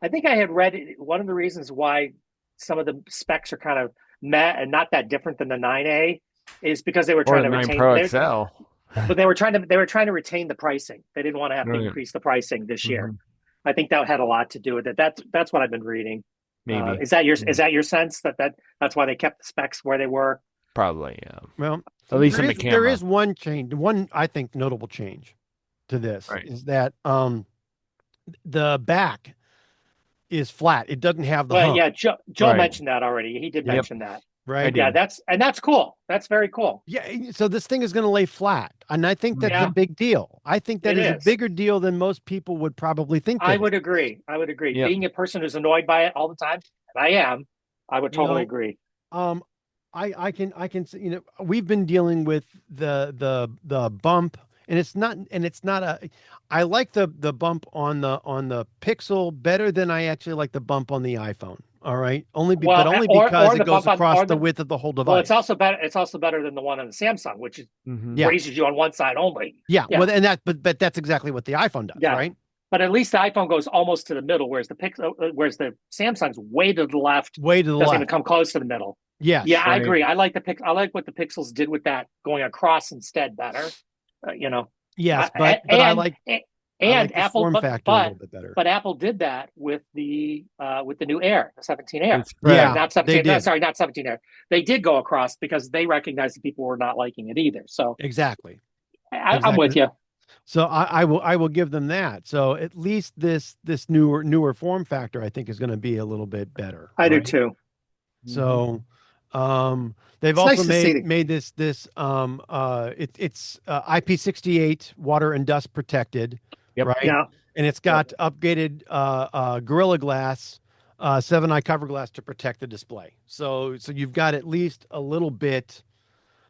I think I had read one of the reasons why some of the specs are kind of meh and not that different than the 9A is because they were trying to retain Pro XL. But they were trying to retain the pricing. They didn't want to have to increase the pricing this year. I think that had a lot to do with it. That's what I've been reading. Maybe is that your sense that's why they kept the specs where they were? Probably, yeah. Well, at least in the camera. There is one change. One I think notable change to this is that the back is flat. It doesn't have the hump. Yeah, Joe mentioned that already. He did mention that. Right. Yeah, that's cool. That's very cool. Yeah. So this thing is going to lay flat. And I think that's a big deal. I think that is a bigger deal than most people would probably think. I would agree. Yep. Being a person who's annoyed by it all the time, and I am, I would totally agree. I can, we've been dealing with the bump, and it's not I like the bump on the Pixel better than I actually like the bump on the iPhone. All right, only well, only because or it the goes bump on, across or the the width of the whole well, it's device. also better. It's also better than the one on the Samsung, which is Yeah, raises you on one side only. yeah. Yeah, Well, and but that's exactly what the iPhone does, yeah. right? But at least the iPhone goes almost to the middle, whereas the Samsung's way to the left, Way to the doesn't even left. come close to the middle. Yeah, Yes. I Right. agree. I like I like what the Pixels did with that, going across instead better. You know, Yes, uh, but and I like and this Apple, form factor a little bit better. but Apple did that with the new Air, the 17 Air. With Sorry, Spera. Yeah, not they 17. did. Sorry, not 17 Air. They did go across because they recognized that people were not liking it either. So Exactly. I'm with Exactly. you. So I will give them that. So at least this newer form factor I think is going to be a little bit better, I do right? too. So they've It's also nice to see. made it's IP68 water and dust protected, Yep. right? Yeah, And it's got upgraded Gorilla Glass 7-eye cover glass to protect the display. So you've got at least a little bit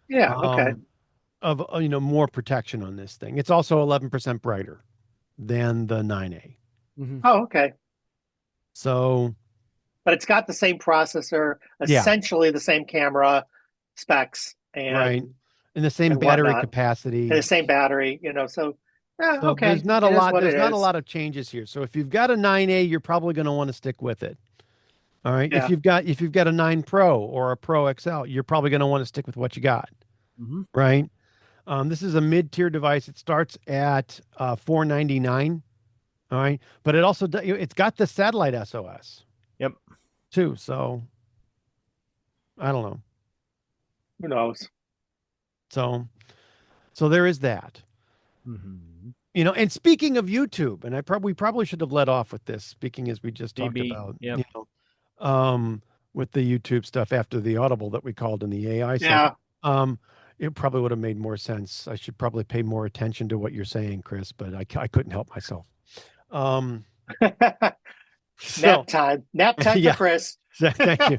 yeah. Okay. um of more protection on this thing. It's also 11% brighter than the 9A. Mm-hmm. Oh, okay. So But it's got the same processor, yeah, essentially the same camera specs, right. and And the same battery whatnot, and the capacity. same battery. So So okay, it is what there's it not a is. lot of changes here. So if you've got a 9A, you're probably going to want to stick with it. All right. Yeah. If you've got a 9 Pro or a Pro XL, you're probably going to want to stick with what you got. Mm-hmm. Right. This is a mid-tier device. It starts at $499. All right. But it's got the satellite SOS Yep. too. So I don't know. Who knows? So there is that. Mm-hmm. And speaking of YouTube, and we probably should have led off with this, speaking as we just talked DB. about, Yep. with the YouTube stuff after the Audible that we called in the AI Yeah. segment. It probably would have made more sense. I should probably pay more attention to what you're saying, Chris, but I couldn't help myself. So Nap time for yeah, Chris. thank you.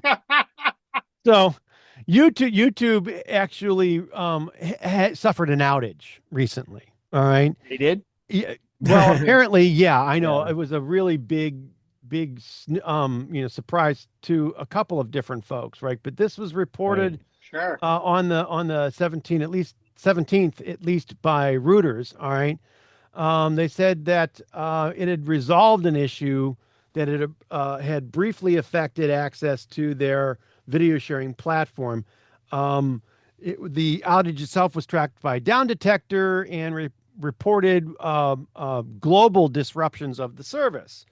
So YouTube actually suffered an outage recently. All right. They did? Yeah. Well, apparently, yeah, I know Yeah. it was a really big surprise to a couple of different folks, right? But this was reported Sure. on the 17th at least by Reuters. All right. They said that it had resolved an issue that it had briefly affected access to their video sharing platform. The outage itself was tracked by Down Detector and reported global disruptions of the service.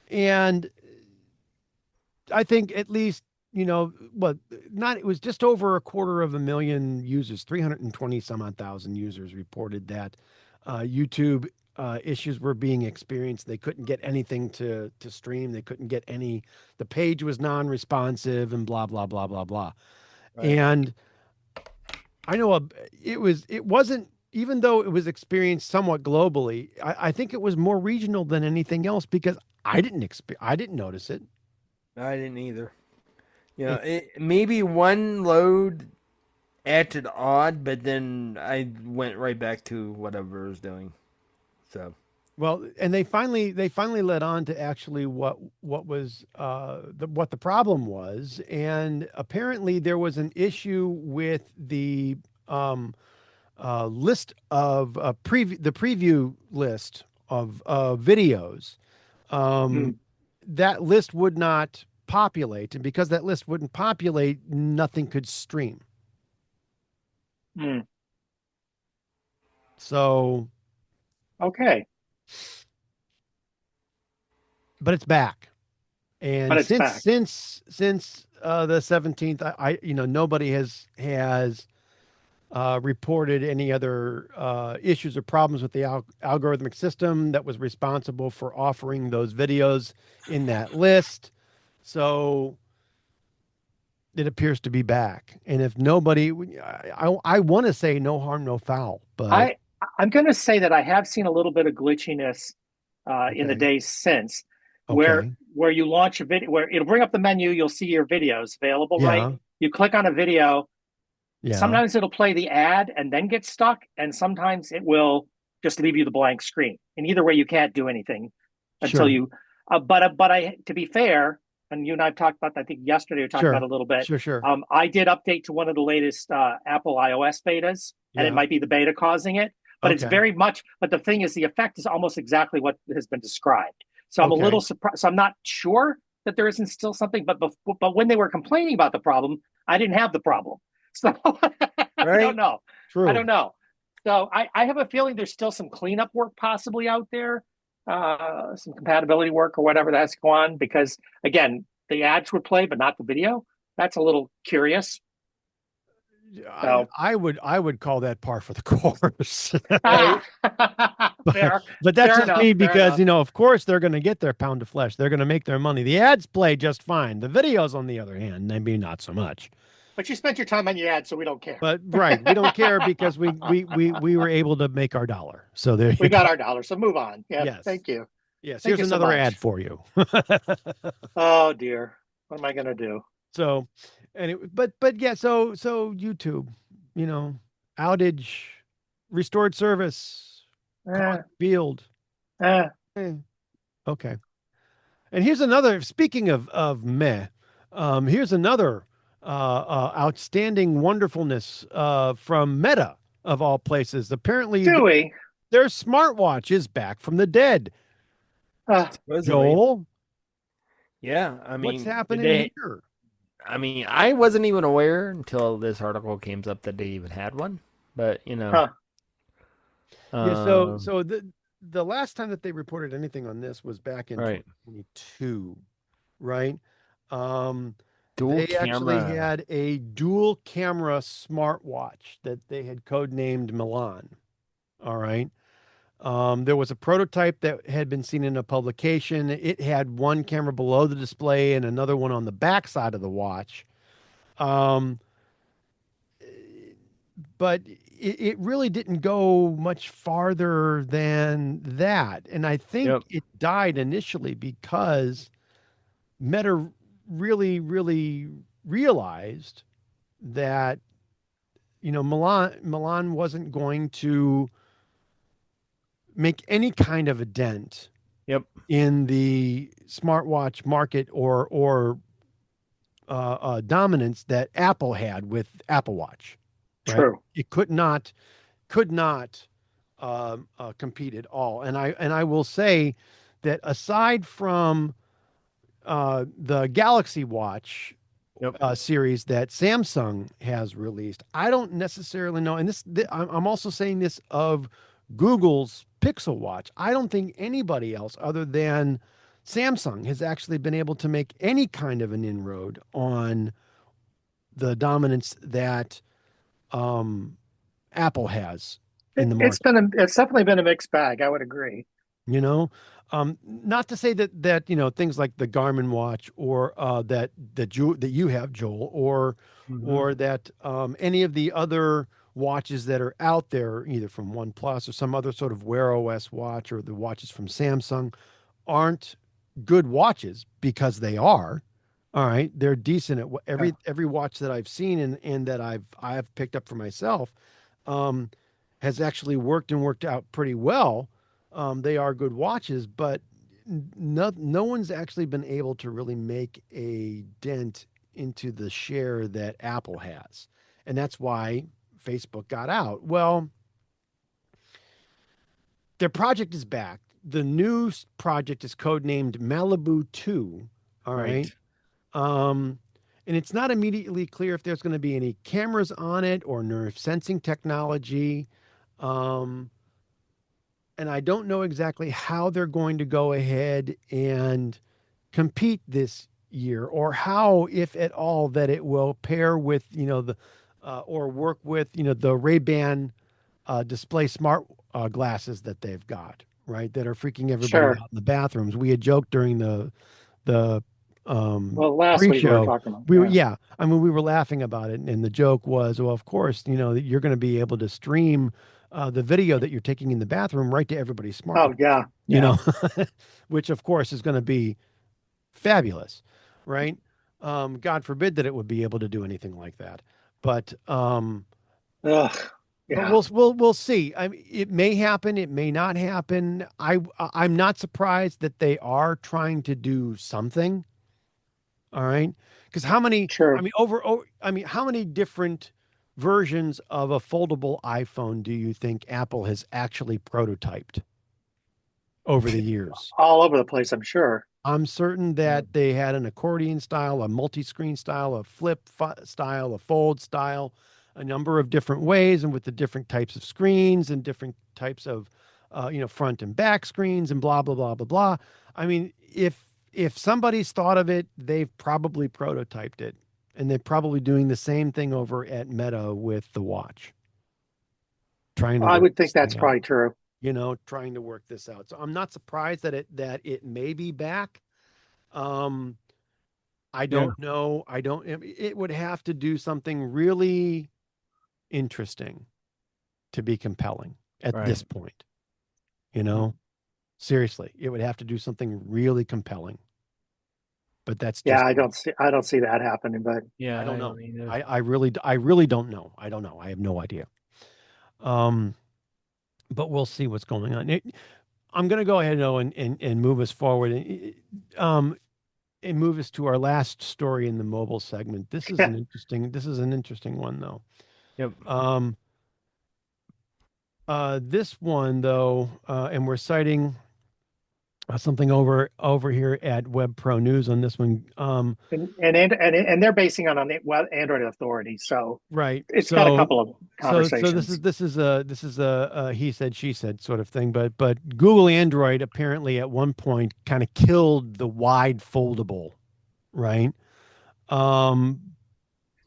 And I think at least, it was just over 250,000 users, 320 some odd thousand users reported that YouTube issues were being experienced. They couldn't get anything to stream. They couldn't get the page was non-responsive and blah, blah, blah, blah, blah. Right. And I know it wasn't, even though it was experienced somewhat globally, I think it was more regional than anything else because I didn't notice it. I didn't either. Maybe one load acted odd, but then I went right back to whatever I was doing. So well, and they finally led on to actually what was what the problem was, and apparently there was an issue with the list of the preview list of videos. That list would not populate, and because that list wouldn't populate, nothing could stream. So okay, but it's back, and but it's back. since the 17th, nobody has reported any other issues or problems with the algorithmic system that was responsible for offering those videos in that list. So it appears to be back. And if nobody, I want to say no harm, no foul, but I'm going to say that I have seen a little bit of glitchiness in the days since, where you launch a video, where it'll bring up the menu, you'll see your videos available, right? You click on a video. Yeah. Sometimes it'll play the ad and then get stuck, and sometimes it will just leave you the blank screen. And either way, you can't do anything until you. But to be fair, and you and I talked about, I think yesterday we talked about Sure. it a little bit. Sure. I did update to one of the latest Apple iOS betas, and it Yeah. might be the beta causing it, but it's Okay. very much. But the thing is, the effect is almost exactly what has been described. So I'm a Okay. little surprised. So I'm not sure that there isn't still something, but when they were complaining about the problem, I didn't have the problem. So I don't Right? know. I True. don't know. So I have a feeling there's still some cleanup work possibly out there, some compatibility work or whatever that's going on. Because again, the ads would play, but not the video. That's a little curious. So I would call that par for the course. Right? fair, But that's fair just enough, me fair because, enough. of course they're going to get their pound of flesh. They're going to make their money. The ads play just fine. The videos, on the other hand, maybe not so much. But you spent your time on your ads, so we don't care. But right, we don't care because we were able to make our dollar. So there you We got go. our dollar, so move on. Yeah, Yes. thank you. Yes. Thank Here's you so another ad much. for you. Oh dear. What am I gonna do? So, but yeah, so YouTube, outage, restored service, Eh, caught field. eh. Eh, okay. And here's another. Speaking of meh, here's another outstanding wonderfulness from Meta of all places. Apparently, Dewey. their smartwatch is back from the dead. Supposedly. Joel, Yeah. what's happening here? I wasn't even aware until this article came up that they even had one. But Huh. Yeah. So um, so the last time that they reported anything on this was back in right. 2022, right? Um, Dual they actually camera. had a dual camera smartwatch that they had codenamed Milan. All right. There was a prototype that had been seen in a publication. It had one camera below the display and another one on the back side of the watch. Um, but it really didn't go much farther than that. And I think Yep. it died initially because Meta really realized that, Milan wasn't going to make any kind of a dent Yep. in the smartwatch market or dominance that Apple had with Apple Watch, right? True. It could not compete at all. And I will say that aside from the Galaxy Watch Yep. series that Samsung has released, I don't necessarily know. And I'm also saying this of Google's Pixel Watch. I don't think anybody else other than Samsung has actually been able to make any kind of an inroad on the dominance that um, Apple has in the market. It's definitely been a mixed bag. I would agree. You know, not to say that things like the Garmin watch or that you have, Joel, Hmm. or that any of the other watches that are out there, either from OnePlus or some other sort of Wear OS watch or the watches from Samsung, aren't good watches because they are. All right, they're decent at Yeah. every watch that I've seen and that I've picked up for myself, um, has actually worked and worked out pretty well. They are good watches, but no one's actually been able to really make a dent into the share that Apple has, and that's why Facebook got out. Well, their project is back. The new project is codenamed Malibu 2. All right. Right. Um, and it's not immediately clear if there's going to be any cameras on it or nerve sensing technology. Um, and I don't know exactly how they're going to go ahead and compete this year or how, if at all, that it will pair with, the or work with, the Ray-Ban display smart glasses that they've got, right? That are freaking everybody Sure. out in the bathrooms. We had joked during the Well, last week we were pre-show. talking about, We were, yeah. yeah, I mean, we were laughing about it, and the joke was, well, of course, you're going to be able to stream the video that you're taking in the bathroom right to everybody's Oh smartwatch, yeah, you yeah. know, which of course is going to be fabulous, right? God forbid that it would be able to do anything like that, but Ugh, but yeah. we'll see. I mean, it may happen, it may not happen. I'm not surprised that they are trying to do something. All right. Because how many, Sure. I mean, how many different versions of a foldable iPhone do you think Apple has actually prototyped over the years? All over the place, I'm sure. I'm certain that they had an accordion style, a multi-screen style, a style, a fold style, a number of different ways, and with the different types of screens and different types of, front and back screens and blah blah blah blah blah. I mean, if somebody's thought of it, they've probably prototyped it, and they're probably doing the same thing over at Meta with the watch, trying to I work would think this that's thing out. probably true. Trying to work this out. So I'm not surprised that it may be back. Um, I Yeah. don't know. It would have to do something really interesting to be compelling at Right. this point. You know, seriously, it would have to do something really compelling. But that's Yeah, just me. I don't see that happening, but Yeah, I don't I know. don't either. I really don't know. I don't know. I have no idea. Um, but we'll see what's going on. I'm going to go ahead though and move us forward. And move us to our last story in the mobile segment. This is an interesting one though. Yep. This one though, and we're citing something over here at Web Pro News on this one. and they're basing on the Android Authority, so Right. it's got a So couple of so this is conversations. this is a he said she said sort of thing, but Google Android apparently at one point kind of killed the wide foldable, right? Um,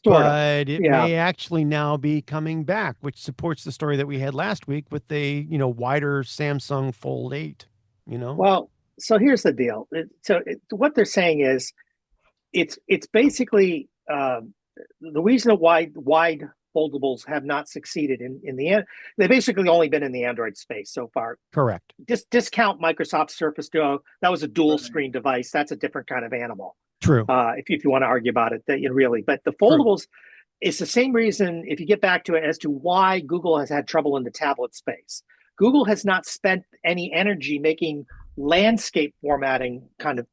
Sort of. but it Yeah. may actually now be coming back, which supports the story that we had last week with a wider Samsung Fold 8. Well, so here's the deal. What they're saying is it's basically the reason that wide foldables have not succeeded in the end. They've basically only been in the Android space so far. Correct. Discount Microsoft Surface Duo. That was a dual screen device. That's a different kind of animal. True. If you want to argue about it, that you really. But the True. foldables, it's the same reason. If you get back to it, as to why Google has had trouble in the tablet space. Google has not spent any energy making landscape formatting kind of.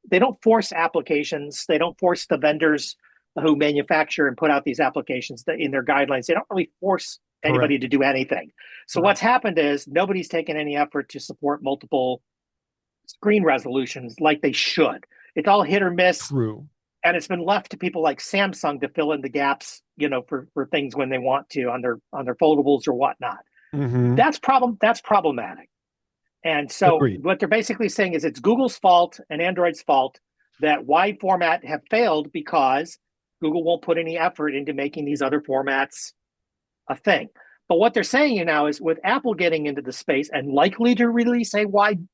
They don't force applications. They don't force the vendors who manufacture and put out these applications in their guidelines. They don't really force anybody Correct. to do anything. So Correct. what's happened is nobody's taken any effort to support multiple screen resolutions like they should. It's all hit or miss. True. And it's been left to people like Samsung to fill in the gaps, for things when they want to on their foldables or whatnot. Mm-hmm. That's problematic. And so Agreed. what they're basically saying is it's Google's fault and Android's fault that wide format have failed because Google won't put any effort into making these other formats a thing. But what they're saying now is with Apple getting into the space and likely to release a wide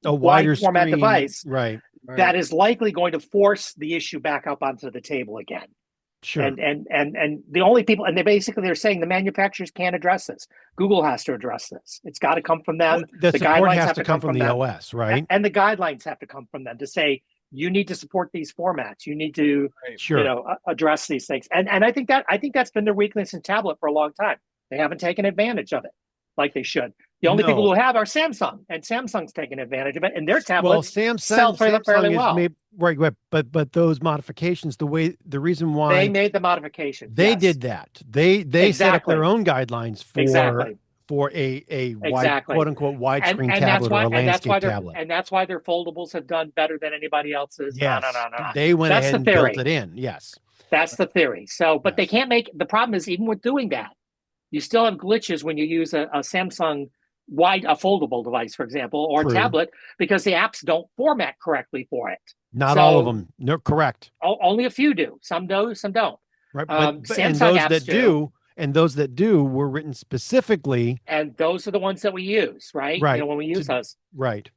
wider format screen device, right. that is likely going to force the issue back up onto the table again. Sure. And the only people, and they're saying the manufacturers can't address this. Google has to address this. It's got to come from them. The support guidelines has have to come from the them. OS, right? And the guidelines have to come from them to say you need to support these formats. You need to, address these things. And I think that's been their weakness in tablet for a long time. They haven't taken advantage of it like they should. The only people who have are Samsung, and Samsung's taken advantage of it, and their tablets sell fairly well. Right, but those modifications, the reason why they made the modifications, they did that. They set up their own guidelines for a wide, quote unquote widescreen tablet or a landscape tablet, and that's why their foldables have done better than anybody else's. Yes, No. They went ahead and built it in. Yes, that's the theory. So, but they can't make the problem is even with doing that, you still have glitches when you use a Samsung a foldable device, for example, or a tablet, because the apps don't format correctly for it. Not all of them. No, correct. Only a few do. Some do, some don't. Right, and those that do were written specifically. And those are the ones that we use, right? Right. When we use those. Right.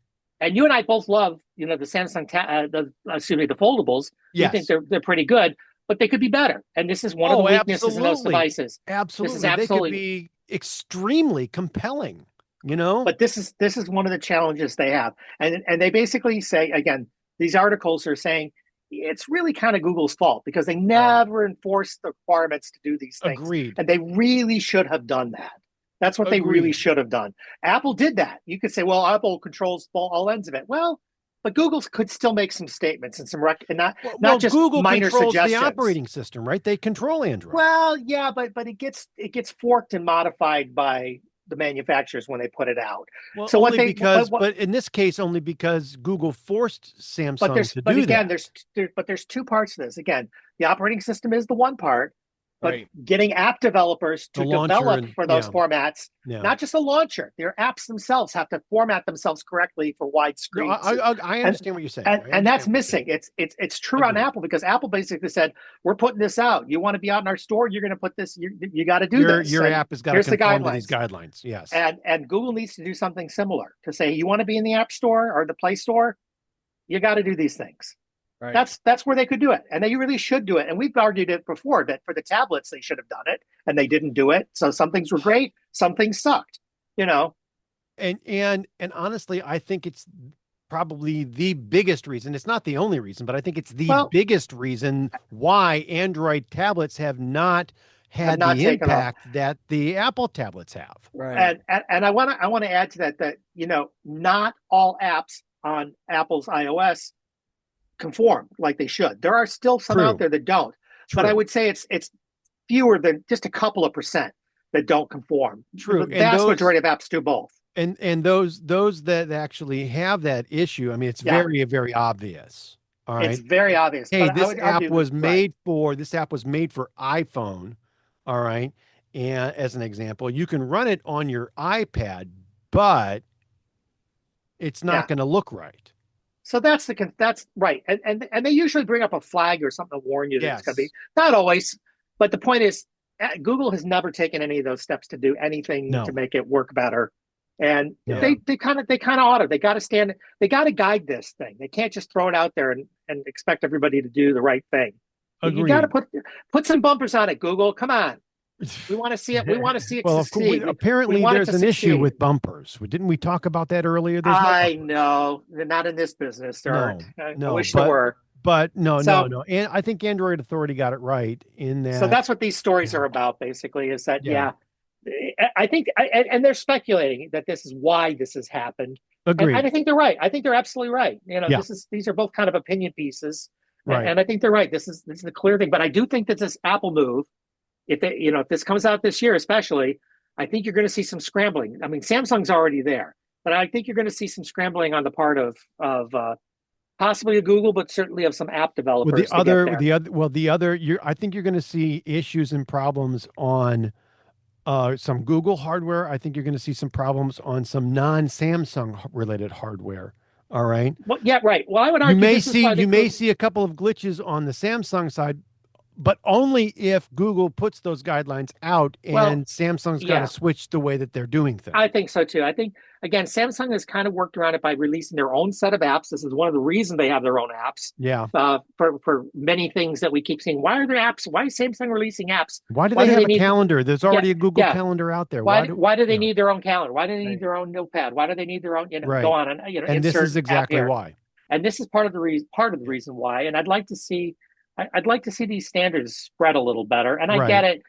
And you and I both love, the Samsung, the foldables. Yes. We think they're pretty good, but they could be better. And this is one of the weaknesses in those devices. Absolutely. They could be extremely compelling. But this is one of the challenges they have, and they basically say, again, these articles are saying it's really kind of Google's fault because they never enforced the requirements to do these things. Agreed. And they really should have done that. That's what they really should have done. Apple did that. You could say, well, Apple controls all ends of it. Well, but Google could still make some statements and and not just Google minor controls suggestions. the operating system, right? They control Android. Well, yeah, but it gets forked and modified by the manufacturers when they put it out. Well, so only but in this case, only because Google forced Samsung to do that. But there's two parts to this. Again, the operating system is the one part, but Right. getting app developers to develop for those formats, not just a launcher. Their apps themselves have to format themselves correctly for wide screens. No, I understand what you're saying. And that's missing. It's true on Apple, because Apple basically said, we're putting this out. You want to be out in our store, you're going to put this, you got to do this. Your app has got to conform to these guidelines. Yes. And Google needs to do something similar to say, you want to be in the App Store or the Play Store, you got to do these things. Right. That's where they could do it, and they really should do it. And we've argued it before that for the tablets they should have done it, and they didn't do it. So some things were great, some things sucked, And honestly, I think it's probably the biggest reason. It's not the only reason, but I think it's the biggest reason why Android tablets have not had the impact that the Apple tablets have. Right. And I want to add to that not all apps on Apple's iOS conform like they should. There are still some out there that don't. But I would say it's fewer than just a couple of percent that don't conform. True. The vast majority of apps do both. And those that actually have that issue, I mean, it's very, very obvious. All right. It's very obvious. Hey, this app was made for iPhone. All right. And as an example, you can run it on your iPad, but it's not going to look right. So that's right. And they usually bring up a flag or something to warn you that it's going to be, not always, but the point is Google has never taken any of those steps to do anything to make it work better. And they kind of ought to. They got to guide this thing. They can't just throw it out there and expect everybody to do the right thing. Agreed. You got to put some bumpers on it, Google. Come on. We want to see it. We want to see it succeed. Apparently, there's an issue with bumpers. Didn't we talk about that earlier? I know. They're not in this business. I wish they were. But no. And I think Android Authority got it right in that. So that's what these stories are about, basically, is that, I think, and they're speculating that this is why this has happened. Agreed. And I think they're right. I think they're absolutely right. These are both kind of opinion pieces. Right. And I think they're right. This is the clear thing. But I do think that this Apple move, if this comes out this year, especially, I think you're going to see some scrambling. I mean, Samsung's already there, but I think you're going to see some scrambling on the part of possibly Google, but certainly of some app developers. I think you're going to see issues and problems on some Google hardware. I think you're going to see some problems on some non-Samsung related hardware. All right. Well, yeah, right. Well, I would argue you may see a couple of glitches on the Samsung side, but only if Google puts those guidelines out and Samsung's got to switch the way that they're doing things. I think so too. I think, again, Samsung has kind of worked around it by releasing their own set of apps. This is one of the reasons they have their own apps. Yeah. For many things that we keep seeing. Why are there apps? Why is Samsung releasing apps? Why do they have a calendar? There's already a Google Calendar out there. Why do they need their own calendar? Why do they need their own notepad? Why do they need their own, go on and, and this is exactly why. And this is part of the reason why. And I'd like to see these standards spread a little better. And I get it.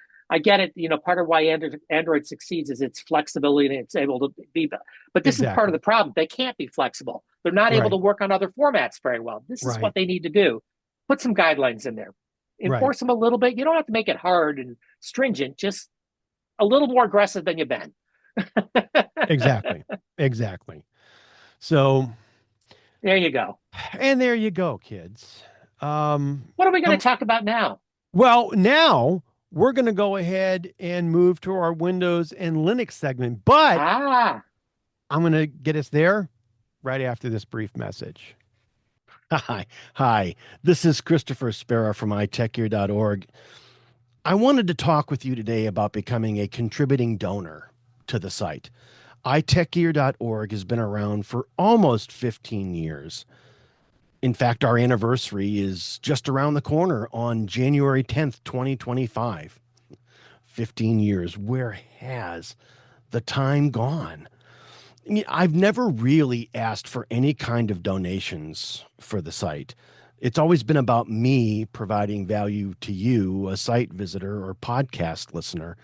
Part of why Android succeeds is its flexibility and it's able to be. But this is part of the problem. They can't be flexible. They're not able to work on other formats very well. This is what they need to do. Put some guidelines in there. Enforce them a little bit. You don't have to make it hard and stringent. Just a little more aggressive than you've been. Exactly. So there you go. And there you go, kids. What are we going to talk about now? Well, now we're going to go ahead and move to our Windows and Linux segment, but I'm going to get us there right after this brief message. Hi, this is Christopher Spera from iTechGear.org. I wanted to talk with you today about becoming a contributing donor to the site. iTechGear.org has been around for almost 15 years. In fact, our anniversary is just around the corner on January 10th, 2025. 15 years. Where has the time gone? I mean, I've never really asked for any kind of donations for the site. It's always been about me providing value to you, a site visitor or podcast listener.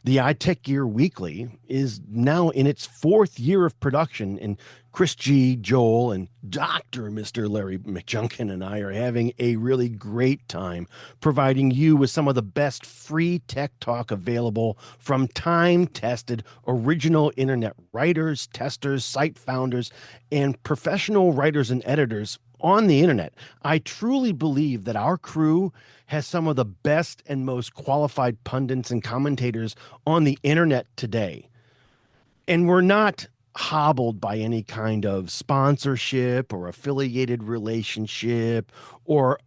The iTechGear Weekly is now in its 4th year of production, and Chris G, Joel, and Dr. Mr. Larry McJunkin and I are having a really great time providing you with some of the best free tech talk available from time-tested original internet writers, testers, site founders, and professional writers and editors on the internet. I truly believe that our crew has some of the best and most qualified pundits and commentators on the internet today. And we're not hobbled by any kind of sponsorship or affiliated relationship or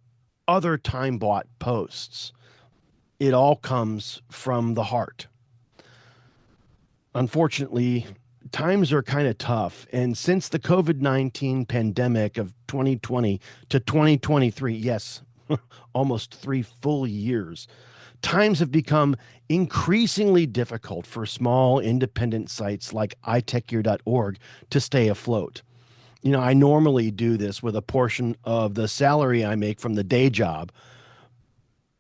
other time-bought posts. It all comes from the heart. Unfortunately, times are kind of tough. And since the COVID-19 pandemic of 2020 to 2023, yes, almost 3 full years, times have become increasingly difficult for small independent sites like iTechGear.org to stay afloat. You know, I normally do this with a portion of the salary I make from the day job,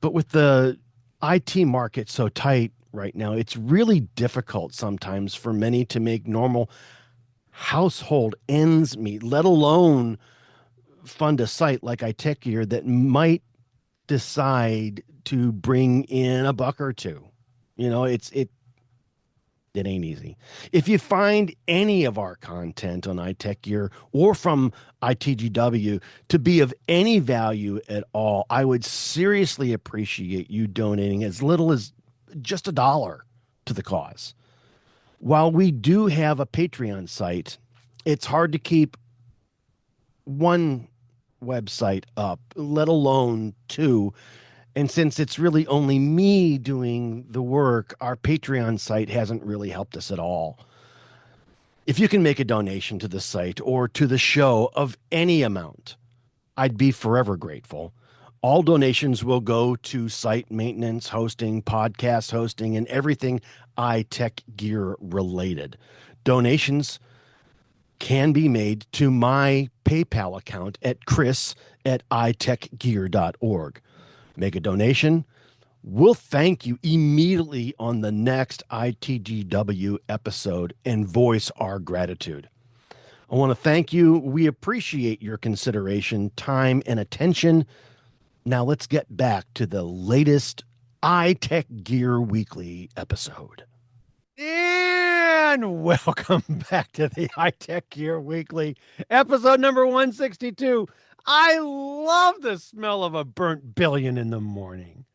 but with the IT market so tight right now, it's really difficult sometimes for many to make normal household ends meet, let alone fund a site like iTechGear that might decide to bring in a buck or two. You know, it ain't easy. If you find any of our content on iTechGear or from ITGW to be of any value at all, I would seriously appreciate you donating as little as just $1 to the cause. While we do have a Patreon site, it's hard to keep one website up, let alone 2. And since it's really only me doing the work, our Patreon site hasn't really helped us at all. If you can make a donation to the site or to the show of any amount, I'd be forever grateful. All donations will go to site maintenance, hosting, podcast hosting, and everything iTechGear related. Donations can be made to my PayPal account at chris@itechgear.org. Make a donation. We'll thank you immediately on the next ITGW episode and voice our gratitude. I want to thank you. We appreciate your consideration, time, and attention. Now let's get back to the latest iTechGear Weekly episode. And welcome back to the iTechGear Weekly, episode number 162. I love the smell of a burnt billion in the morning.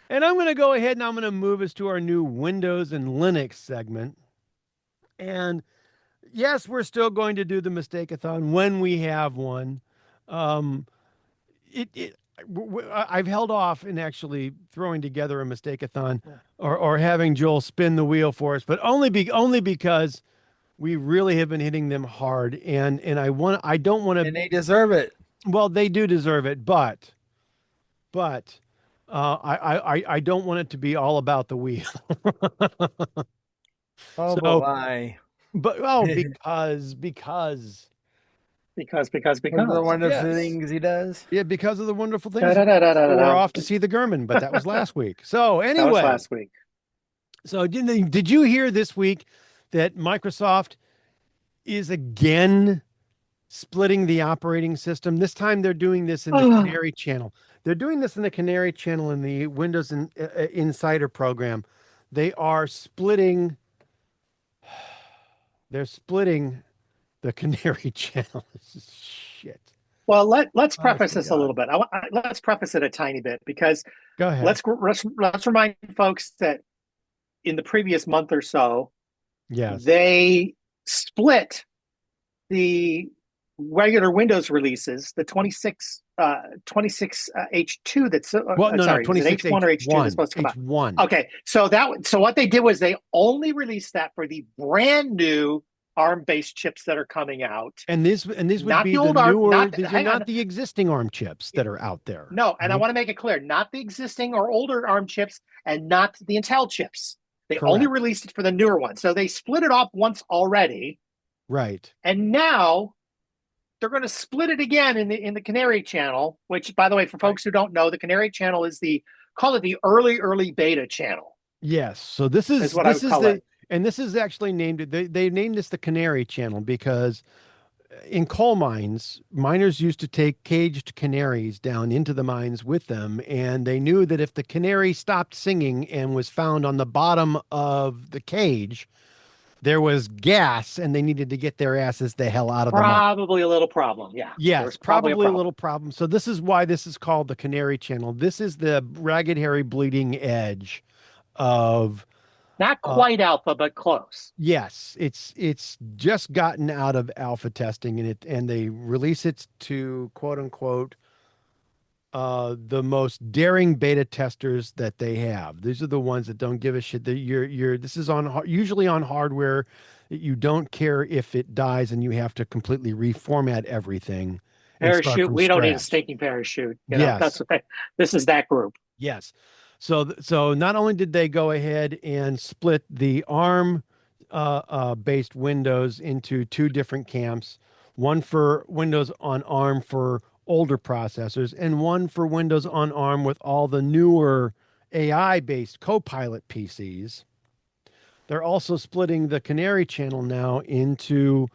And I'm going to go ahead and I'm going to move us to our new Windows and Linux segment. And yes, we're still going to do the Mistake-a-thon when we have one. I've held off in actually throwing together a Mistake-a-thon or having Joel spin the wheel for us, but only because we really have been hitting them hard, and I don't want to. And they deserve it. Well, they do deserve it, but I don't want it to be all about the wheel. Oh, so, why? But because the wonderful things he does. Yeah, because of the wonderful things. We're off to see the German, but that was last week. So anyway, that was last week. So did you hear this week that Microsoft is again splitting the operating system? This time they're doing this in the Canary channel. They're doing this in the Canary channel in the Windows Insider program. They are splitting. They're splitting the Canary channel. This is shit. Well, let's preface this a little bit. Let's preface it a tiny bit because go ahead. Let's remind folks that in the previous month or so, yes, they split the regular Windows releases, the 26 H2 that's sorry, 26 H1 or H2 that's supposed to come H1. out. Okay, so what they did was they only released that for the brand new ARM-based chips that are coming out, and these would not be the old newer. ARM, these are not the existing ARM chips that are out there. No, and I want to make it clear: not the existing or older ARM chips, and not the Intel chips. They Correct. only released it for the newer one, so they split it off once already, right? And now they're going to split it again in the Canary channel. Which, by the way, for folks who don't know, the Canary channel is call it the early beta channel. Yes. So this is what I would call it. and this is actually named, they named this the Canary Channel because in coal mines, miners used to take caged canaries down into the mines with them, and they knew that if the canary stopped singing and was found on the bottom of the cage, there was gas, and they needed to get their asses the hell out of the mine. Probably a little problem. Yeah. Yes, There's probably a little problem. So this is why this is called the Canary Channel. This is the ragged, hairy, bleeding edge of not quite alpha, but close. yes, it's just gotten out of alpha testing and they release it to quote unquote the most daring beta testers that they have. These are the ones that don't give a shit that this is on usually on hardware that you don't care if it dies and you have to completely reformat everything and start Parachute. from We don't need a scratch. stinking parachute. Yes. That's what this is, that group. Yes. So not only did they go ahead and split the ARM based Windows into two different camps, one for Windows on ARM for older processors, and one for Windows on ARM with all the newer AI based Copilot PCs. They're also splitting the Canary channel now into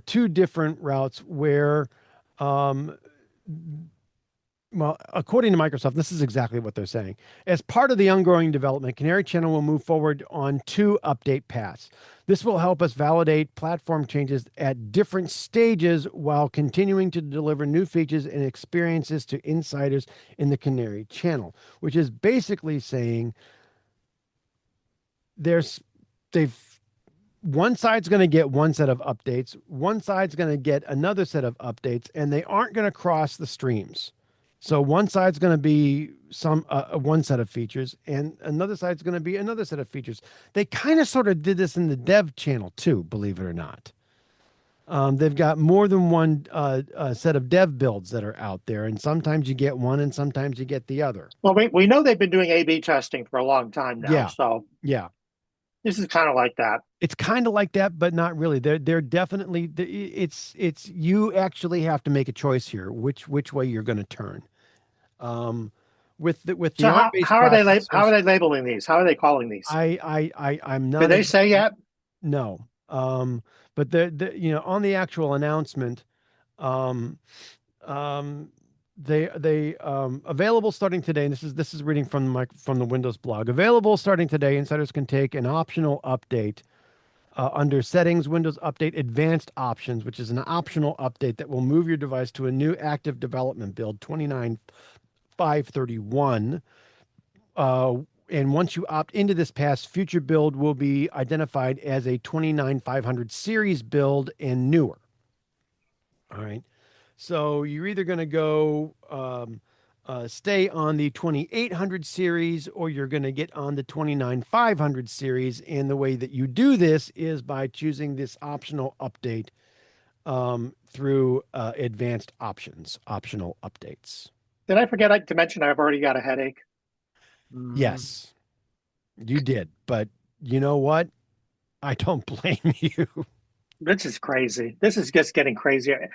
two different routes where well, according to Microsoft, this is exactly what they're saying. As part of the ongoing development, Canary Channel will move forward on two update paths. This will help us validate platform changes at different stages while continuing to deliver new features and experiences to insiders in the Canary Channel, which is basically saying one side's going to get one set of updates, one side's going to get another set of updates, and they aren't going to cross the streams. So one side's going to be one set of features, and another side's going to be another set of features. They kind of sort of did this in the dev channel too, believe it or not. They've got more than one set of dev builds that are out there, and sometimes you get one, and sometimes you get the other. Well, we know they've been doing A/B testing for a long time now. Yeah. So yeah, this is kind of like that. It's kind of like that, but not really. They're definitely it's you actually have to make a choice here, which way you're going to turn. With the so ARM-based how are they processors, labeling these? How are they calling these? I'm not. Did they say yet? No. But the on the actual announcement, they available starting today. And this is reading from the Windows blog. Available starting today, insiders can take an optional update under Settings, Windows Update Advanced Options, which is an optional update that will move your device to a new active development build 29.531. And once you opt into this pass, future build will be identified as a 29.500 series build and newer. All right. So you're either going to go stay on the 2800 series or you're going to get on the 29.500 series. And the way that you do this is by choosing this optional update through advanced options, optional updates. Did I forget to mention I've already got a headache? Yes, you did. But you know what? I don't blame you. This is crazy. This is just getting crazier.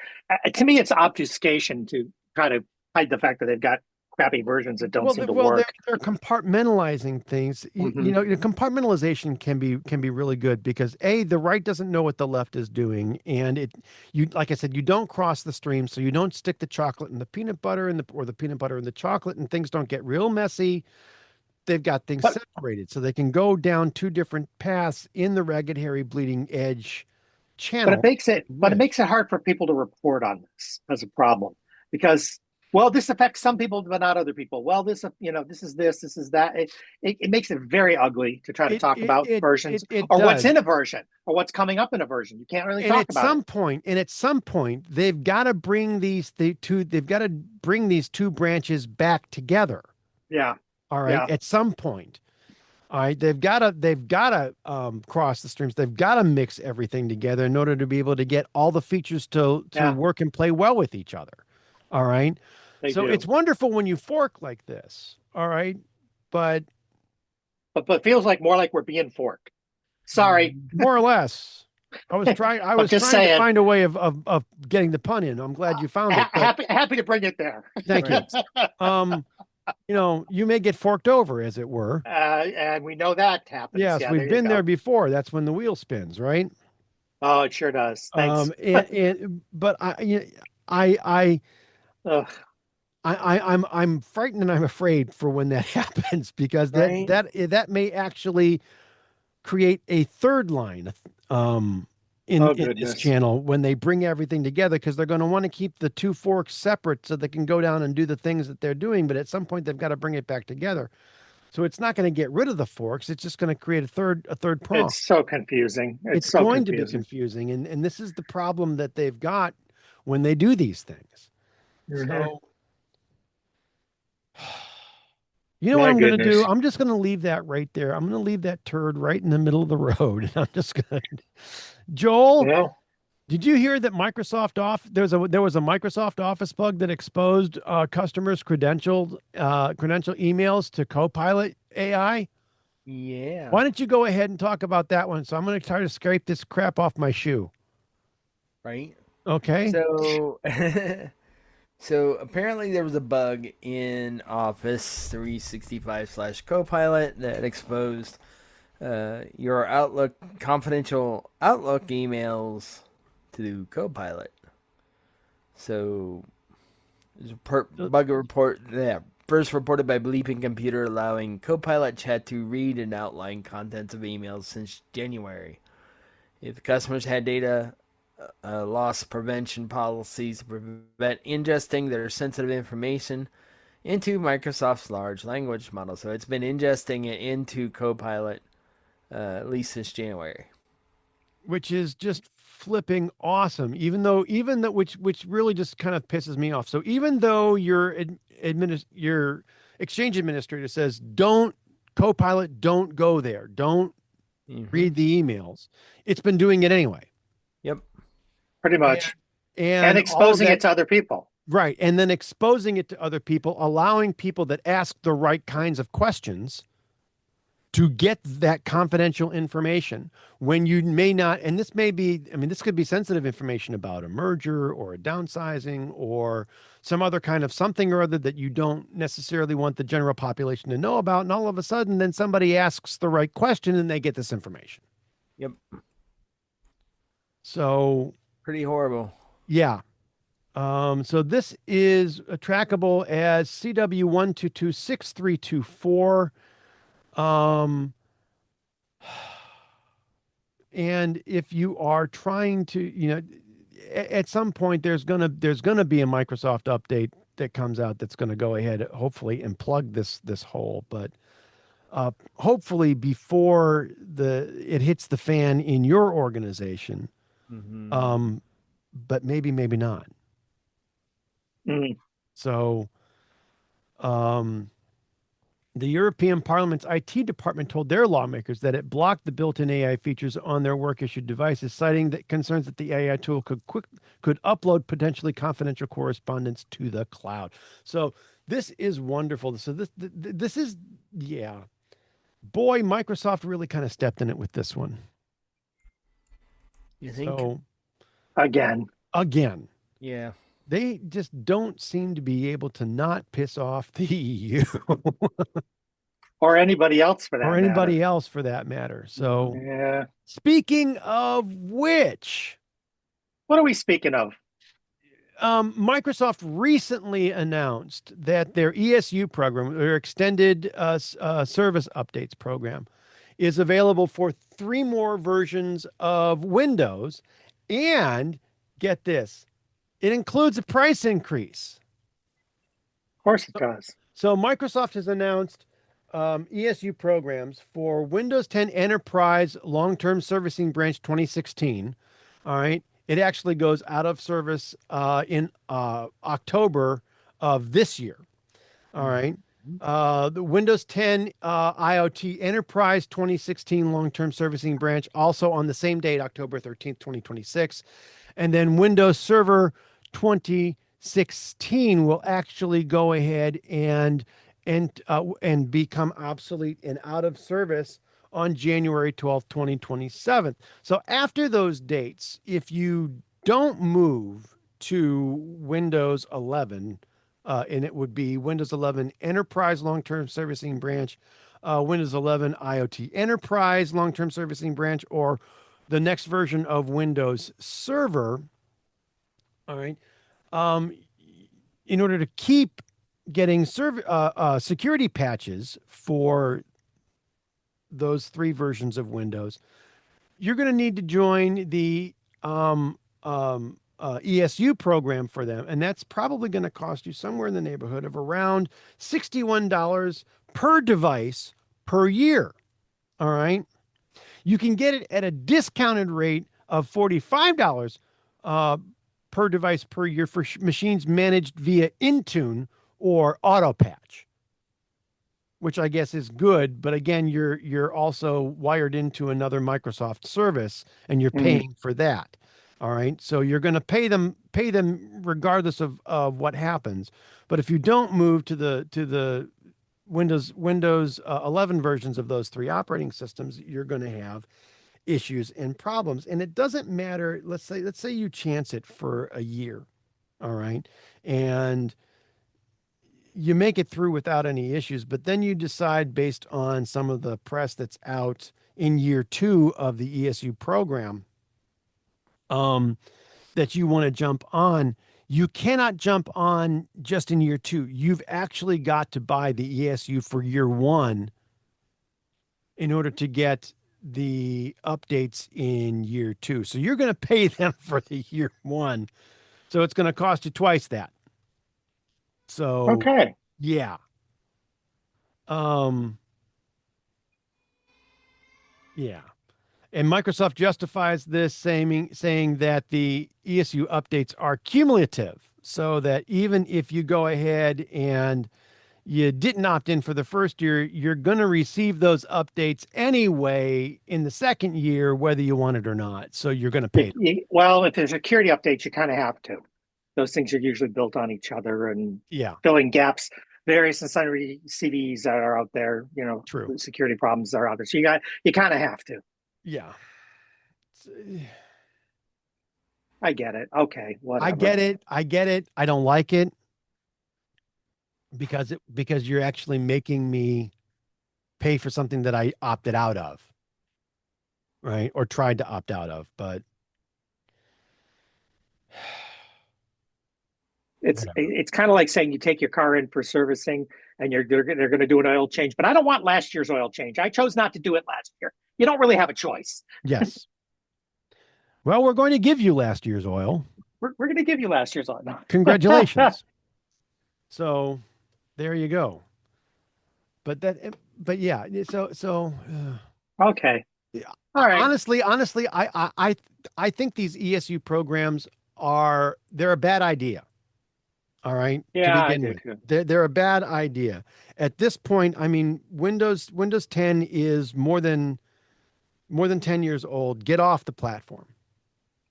To me, it's obfuscation to try to hide the fact that they've got crappy versions that don't seem to work. They're compartmentalizing things. Mm-hmm. You know, compartmentalization can be really good because the right doesn't know what the left is doing, and like I said, you don't cross the stream, so you don't stick the chocolate in the peanut butter or the peanut butter in the chocolate, and things don't get real messy. They've got things separated, so they can go down two different paths in the ragged, hairy, bleeding edge channel. But it makes it hard for people to report on this as a problem because, well, this affects some people but not other people. Well, this is this is that. It makes it very ugly to try to talk about versions or what's in a version or what's coming up in a version. You can't really talk about it. And at some point, they've got to bring these two branches back together. Yeah. All right. Yeah. At some point. All right, they've got to cross the streams. They've got to mix everything together in order to be able to get all the features to work and play well with each other. All right, it's wonderful when you fork like this. All right, but it feels more like we're being forked. Sorry, more or less. I was trying to find a way of getting the pun in. I'm glad you found it. Happy to bring it there. Thank you. you may get forked over, as it were. And we know that happens. Yes, Yeah, we've there you been go. there before. That's when the wheel spins, right? Oh, it sure does. Thanks. But I Ugh, I'm frightened and I'm afraid for when that happens, because Right? that may actually create a third line oh, in this goodness. channel when they bring everything together, because they're going to want to keep the two forks separate so they can go down and do the things that they're doing, but at some point they've got to bring it back together. So it's not going to get rid of the forks, it's just going to create a third prong. It's so confusing. It's It's so going to be confusing. confusing, and this is the problem that they've got when they do these things. Mhm. So you know what My I'm going to do? goodness. I'm just going to leave that right there. I'm going to leave that turd right in the middle of the road. And I'm just going to. Joel, Well, did you hear that Microsoft there was a Microsoft Office bug that exposed customers' credential emails to Copilot AI? Yeah. Why don't you go ahead and talk about that one? So I'm going to try to scrape this crap off my shoe. Right. Okay. So, so apparently there was a bug in Office 365/Copilot that exposed your Outlook confidential Outlook emails to Copilot. So, there's a bug report first reported by Bleeping Computer, allowing Copilot chat to read and outline contents of emails since January. If the customers had data loss prevention policies to prevent ingesting their sensitive information into Microsoft's large language model. So it's been ingesting it into Copilot at least since January. Which is just flipping awesome. Even though which really just kind of pisses me off. So even though your Exchange administrator says don't Copilot, don't go there, don't read the emails, it's been doing it anyway. Yep. pretty much. And all of exposing that, it to other people. right, and then exposing it to other people, allowing people that ask the right kinds of questions to get that confidential information when you may not. And this may be, I mean, this could be sensitive information about a merger or a downsizing or some other kind of something or other that you don't necessarily want the general population to know about. And all of a sudden, then somebody asks the right question and they get this information. Yep. So pretty horrible. Yeah. So this is trackable as CW1226324. And if you are trying to, at some point there's gonna be a Microsoft update that comes out that's gonna go ahead, hopefully, and plug this hole. But hopefully before it hits the fan in your organization. But maybe not. So, the European Parliament's IT department told their lawmakers that it blocked the built-in AI features on their work-issued devices, citing that concerns that the AI tool could upload potentially confidential correspondence to the cloud. So this is wonderful. So this is, yeah, boy, Microsoft really kind of stepped in it with this one. You think? So, again. Yeah. They just don't seem to be able to not piss off the EU. Or anybody else for that matter. Or anybody else for that matter. So, yeah. Speaking of which, what are we speaking of? Microsoft recently announced that their ESU program, their extended service updates program, is available for 3 more versions of Windows. And get this, it includes a price increase. Of course it does. So Microsoft has announced ESU programs for Windows 10 Enterprise Long-Term Servicing Branch 2016. All right. It actually goes out of service in October of this year. All right. The Windows 10 IoT Enterprise 2016 Long-Term Servicing Branch, also on the same date, October 13th, 2026. And then Windows Server 2016 will actually go ahead and become obsolete and out of service on January 12th, 2027. So after those dates, if you don't move to Windows 11, and it would be Windows 11 Enterprise Long-Term Servicing Branch, Windows 11 IoT Enterprise Long-Term Servicing Branch, or the next version of Windows Server. All right. In order to keep getting security patches for those 3 versions of Windows, you're going to need to join the ESU program for them. And that's probably going to cost you somewhere in the neighborhood of around $61 per device per year. All right. You can get it at a discounted rate of $45 per device per year for machines managed via Intune or AutoPatch, which I guess is good. But again, you're also wired into another Microsoft service, and you're paying for that. All right. So you're going to pay them regardless of what happens. But if you don't move to the Windows 11 versions of those 3 operating systems, you're going to have issues and problems. And it doesn't matter. Let's say you chance it for a year. All right. And you make it through without any issues, but then you decide, based on some of the press that's out, in year 2 of the ESU program, that you want to jump on. You cannot jump on just in year 2. You've actually got to buy the ESU for year 1 in order to get the updates in year 2. So you're going to pay them for the year 1. So it's going to cost you twice that. So, okay. Yeah. Yeah. And Microsoft justifies this saying that the ESU updates are cumulative, so that even if you go ahead and you didn't opt in for the first year, you're going to receive those updates anyway in the second year, whether you want it or not. So you're going to pay them. Well, if there's security updates, you kind of have to. Those things are usually built on each other and filling gaps, various and sundry CVEs that are out there, True. Security problems that are out there. So you kind of have to. Yeah. I get it. Okay. Whatever. I get it. I don't like it because you're actually making me pay for something that I opted out of. Right. Or tried to opt out of, but it's kind of like saying you take your car in for servicing and they're going to do an oil change, but I don't want last year's oil change. I chose not to do it last year. You don't really have a choice. Yes. Well, we're going to give you last year's oil. We're going to give you last year's oil. Congratulations. So there you go. But yeah. So okay. All right. Honestly, I think these ESU programs they're a bad idea. All right. Yeah, I do too. They're a bad idea. At this point, I mean, Windows 10 is more than 10 years old. Get off the platform.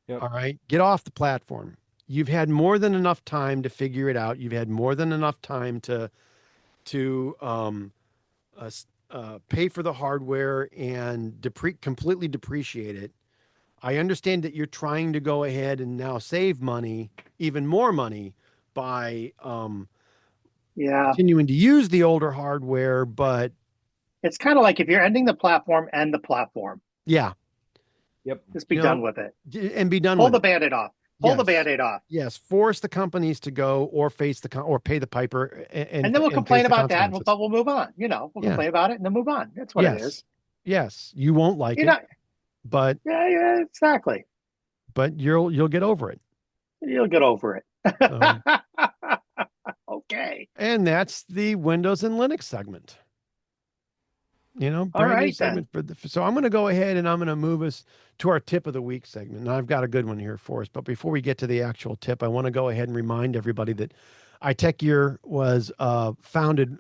Yep. All right. Get off the platform. You've had more than enough time to figure it out. You've had more than enough time to pay for the hardware and completely depreciate it. I understand that you're trying to go ahead and now save money, even more money, by continuing to use the older hardware, but it's kind of like if you're ending the platform, end the platform. Yeah. Yep. Just be done with it. And be done Pull with the it. Band-Aid off. Pull the Band-Aid off. Yes. Force the companies to go or or pay the piper. And then we'll complain about that, but we'll move on. We'll complain about it and then move on. That's what it is. Yes. You won't like it, but yeah, exactly. But you'll get over it. You'll get over it. Okay. And that's the Windows and Linux segment. Brand new segment so I'm going to go ahead and I'm going to move us to our tip of the week segment. And I've got a good one here for us. But before we get to the actual tip, I want to go ahead and remind everybody that iTechGear was founded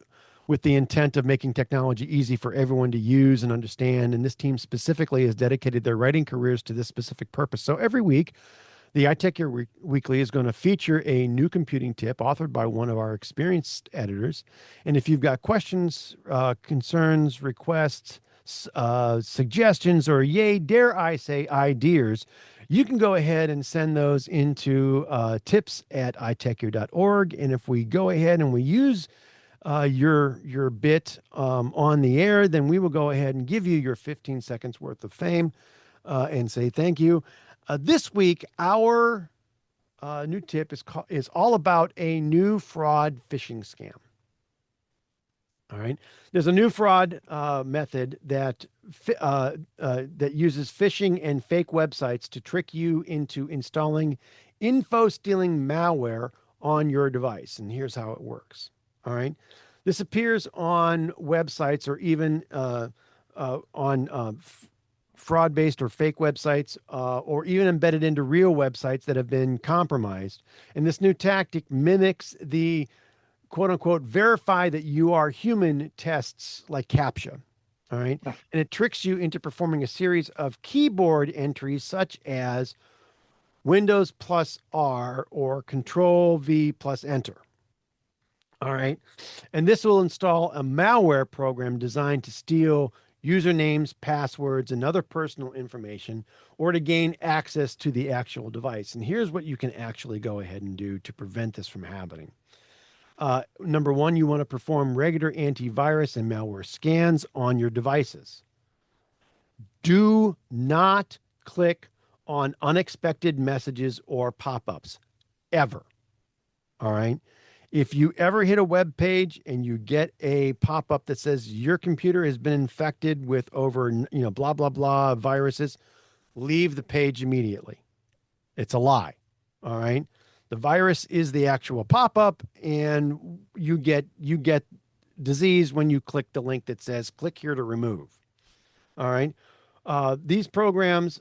with the intent of making technology easy for everyone to use and understand. And this team specifically has dedicated their writing careers to this specific purpose. So every week, the iTechGear Weekly is going to feature a new computing tip authored by one of our experienced editors. And if you've got questions, concerns, requests, suggestions, or yay, dare I say, ideas, you can go ahead and send those into tips@iTechGear.org. And if we go ahead and we use your bit on the air, then we will go ahead and give you your 15 seconds worth of fame and say thank you. This week, our new tip is all about a new fraud phishing scam. All right. There's a new fraud method that uses phishing and fake websites to trick you into installing info-stealing malware on your device. And here's how it works. All right. This appears on websites or even on fraud-based or fake websites, or even embedded into real websites that have been compromised. And this new tactic mimics the quote unquote verify that you are human tests like CAPTCHA. All right. And it tricks you into performing a series of keyboard entries such as Windows plus R or Control V plus Enter. All right. And this will install a malware program designed to steal usernames, passwords, and other personal information, or to gain access to the actual device. And here's what you can actually go ahead and do to prevent this from happening. Number one, you want to perform regular antivirus and malware scans on your devices. Do not click on unexpected messages or pop-ups, ever. All right. If you ever hit a web page and you get a pop-up that says your computer has been infected with over, blah, blah, blah viruses, leave the page immediately. It's a lie. All right. The virus is the actual pop-up, and you get disease when you click the link that says click here to remove. All right. These programs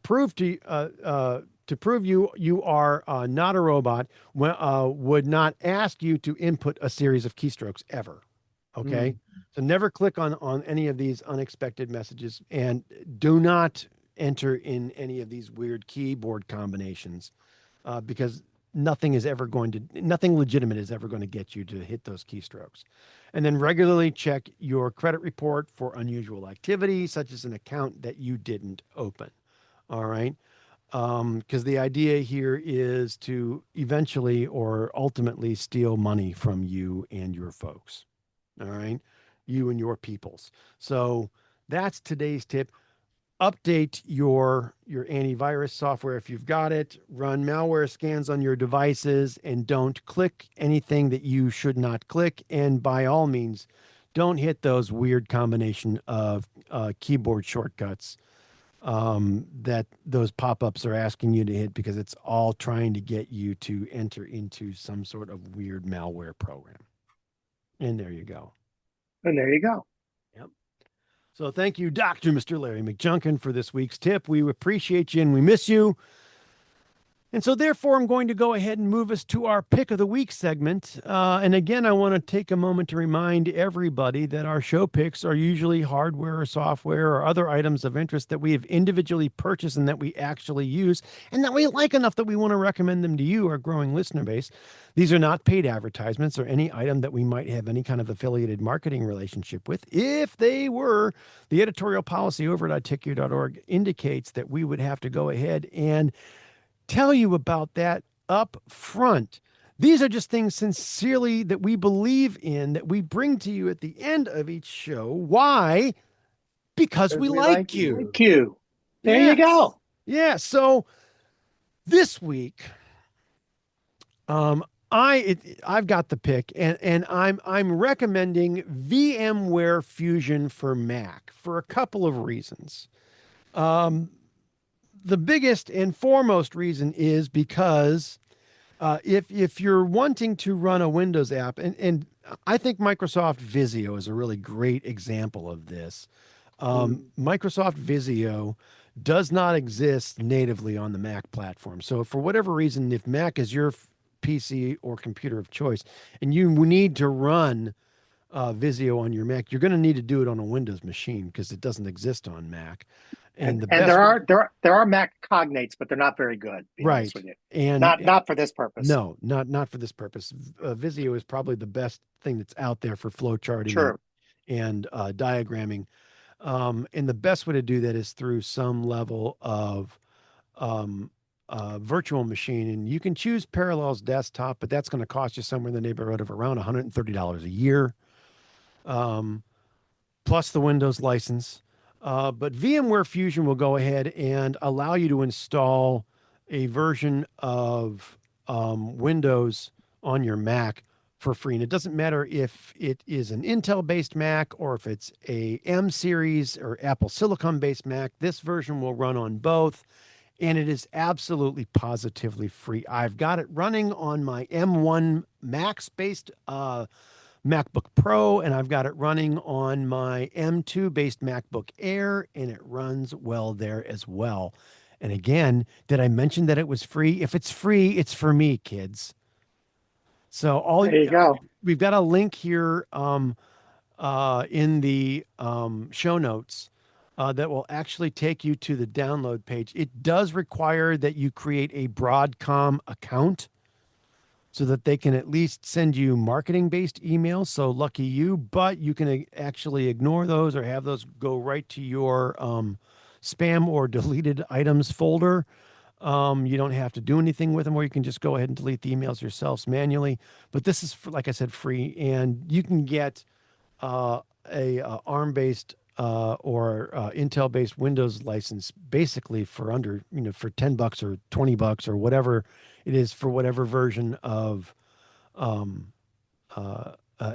prove to prove you are not a robot, would not ask you to input a series of keystrokes ever. Okay. So never click on any of these unexpected messages, and do not enter in any of these weird keyboard combinations. Because nothing legitimate is ever going to get you to hit those keystrokes. And then regularly check your credit report for unusual activity, such as an account that you didn't open. All right. Because the idea here is to eventually or ultimately steal money from you and your folks. All right. You and your peoples. So that's today's tip. Update your antivirus software if you've got it. Run malware scans on your devices, and don't click anything that you should not click. And by all means, don't hit those weird combination of keyboard shortcuts that those pop-ups are asking you to hit, because it's all trying to get you to enter into some sort of weird malware program. And there you go. And there you go. Yep. So thank you, Mr. Larry McJunkin, for this week's tip. We appreciate you and we miss you. And so therefore, I'm going to go ahead and move us to our Pick of the Week segment. And again, I want to take a moment to remind everybody that our show picks are usually hardware or software or other items of interest that we have individually purchased and that we actually use and that we like enough that we want to recommend them to you, our growing listener base. These are not paid advertisements or any item that we might have any kind of affiliated marketing relationship with. If they were, the editorial policy over at iTechGear.org indicates that we would have to go ahead and tell you about that up front. These are just things sincerely that we believe in, that we bring to you at the end of each show. Why? Because we like you. Like you. There you go. Yeah. So this week, I've got the pick, and I'm recommending VMware Fusion for Mac for a couple of reasons. The biggest and foremost reason is because if you're wanting to run a Windows app, and I think Microsoft Visio is a really great example of this. Microsoft Visio does not exist natively on the Mac platform. So for whatever reason, if Mac is your PC or computer of choice, and you need to run Visio on your Mac, you're going to need to do it on a Windows machine because it doesn't exist on Mac. And there are Mac cognates, but they're not very good. Right. And not for this purpose. No, not for this purpose. Visio is probably the best thing that's out there for flow charting and diagramming. And the best way to do that is through some level of virtual machine. And you can choose Parallels Desktop, but that's going to cost you somewhere in the neighborhood of around $130 a year, plus the Windows license. But VMware Fusion will go ahead and allow you to install a version of Windows on your Mac for free. And it doesn't matter if it is an Intel-based Mac or if it's a M series or Apple Silicon-based Mac. This version will run on both, and it is absolutely positively free. I've got it running on my M1 Max-based MacBook Pro, and I've got it running on my M2-based MacBook Air, and it runs well there as well. And again, did I mention that it was free? If it's free, it's for me, kids. So there you go. We've got a link here in the show notes that will actually take you to the download page. It does require that you create a Broadcom account so that they can at least send you marketing-based emails. So lucky you, but you can actually ignore those or have those go right to your spam or deleted items folder. You don't have to do anything with them, or you can just go ahead and delete the emails yourselves manually. But this is, like I said, free, and you can get a ARM-based or Intel-based Windows license basically for under, for $10 or $20 or whatever it is for whatever version of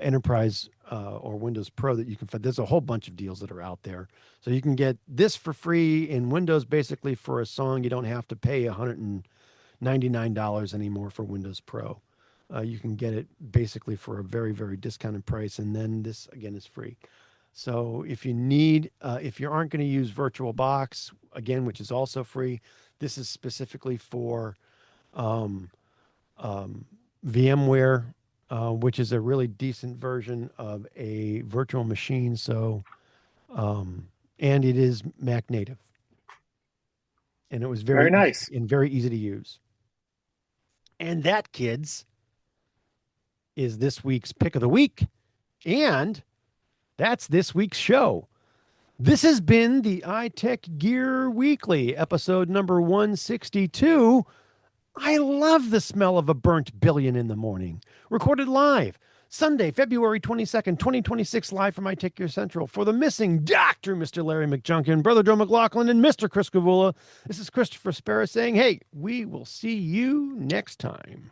Enterprise or Windows Pro that you can find. There's a whole bunch of deals that are out there. So you can get this for free in Windows basically for a song. You don't have to pay $199 anymore for Windows Pro. You can get it basically for a very, very discounted price. And then this, again, is free. So if you need, if you aren't going to use VirtualBox, again, which is also free, this is specifically for VMware, which is a really decent version of a virtual machine. So, and it is Mac native. And it was very nice and very easy to use. And that, kids, is this week's pick of the week. And that's this week's show. This has been the iTechGear Weekly, episode number 162. I love the smell of a burnt billion in the morning. Recorded live Sunday, February 22nd, 2026, live from iTechGear Central for the missing Dr. Mr. Larry McJunkin, Brother Joe McLaughlin, and Mr. Chris Gavula. This is Christopher Spera saying, hey, we will see you next time.